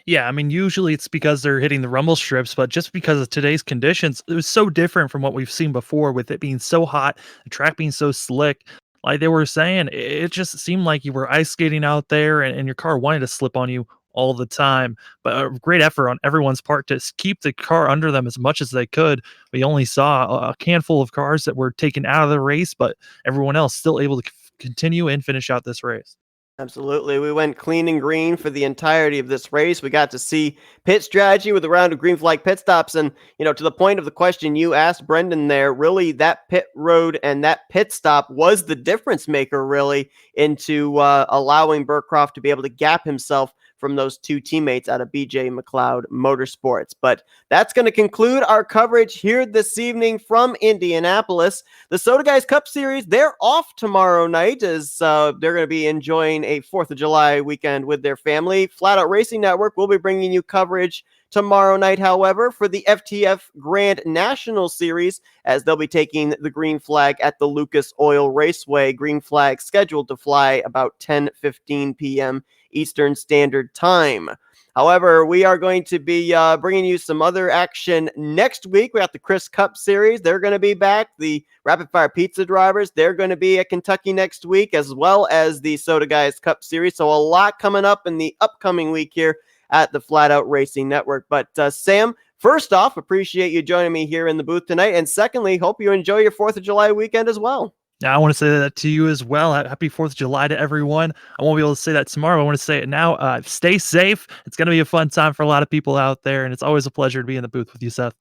Yeah, I mean, usually it's because they're hitting the rumble strips, but just because of today's conditions, it was so different from what we've seen before, with it being so hot, the track being so slick. Like they were saying, it just seemed like you were ice skating out there, and your car wanted to slip on you all the time. But a great effort on everyone's part to keep the car under them as much as they could. We only saw a handful of cars that were taken out of the race, but everyone else still able to continue and finish out this race. Absolutely. We went clean and green for the entirety of this race. We got to see pit strategy with a round of green flag pit stops. And, to the point of the question you asked, Brendan, there, really that pit road and that pit stop was the difference maker, really, into allowing Burcroft to be able to gap himself from those 2 teammates out of BJ McLeod Motorsports. But that's going to conclude our coverage here this evening from Indianapolis. The Soda Guys Cup Series, they're off tomorrow night as they're going to be enjoying a 4th of July weekend with their family. Flatout Racing Network will be bringing you coverage tomorrow night, however, for the FTF Grand National Series, as they'll be taking the green flag at the Lucas Oil Raceway. Green flag scheduled to fly about 10:15 p.m. Eastern Standard Time. However, we are going to be bringing you some other action next week. We got the Chris Cup Series. They're going to be back. The Rapid Fire Pizza Drivers, they're going to be at Kentucky next week, as well as the Soda Guys Cup Series. So a lot coming up in the upcoming week here at the Flatout Racing Network. But Sam, first off, appreciate you joining me here in the booth tonight. And secondly, hope you enjoy your 4th of July weekend as well. Now, I want to say that to you as well. Happy 4th of July to everyone. I won't be able to say that tomorrow. I want to say it now. Stay safe. It's going to be a fun time for a lot of people out there, and it's always a pleasure to be in the booth with you, Seth.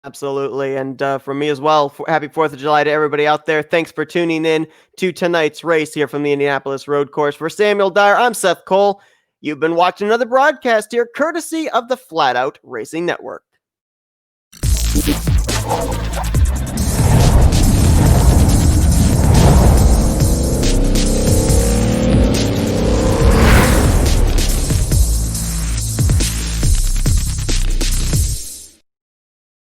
Absolutely. And from me as well, happy 4th of July to everybody out there. Thanks for tuning in to tonight's race here from the Indianapolis Road Course. For Samuel Dyer, I'm Seth Cole. You've been watching another broadcast here, courtesy of the Flatout Racing Network.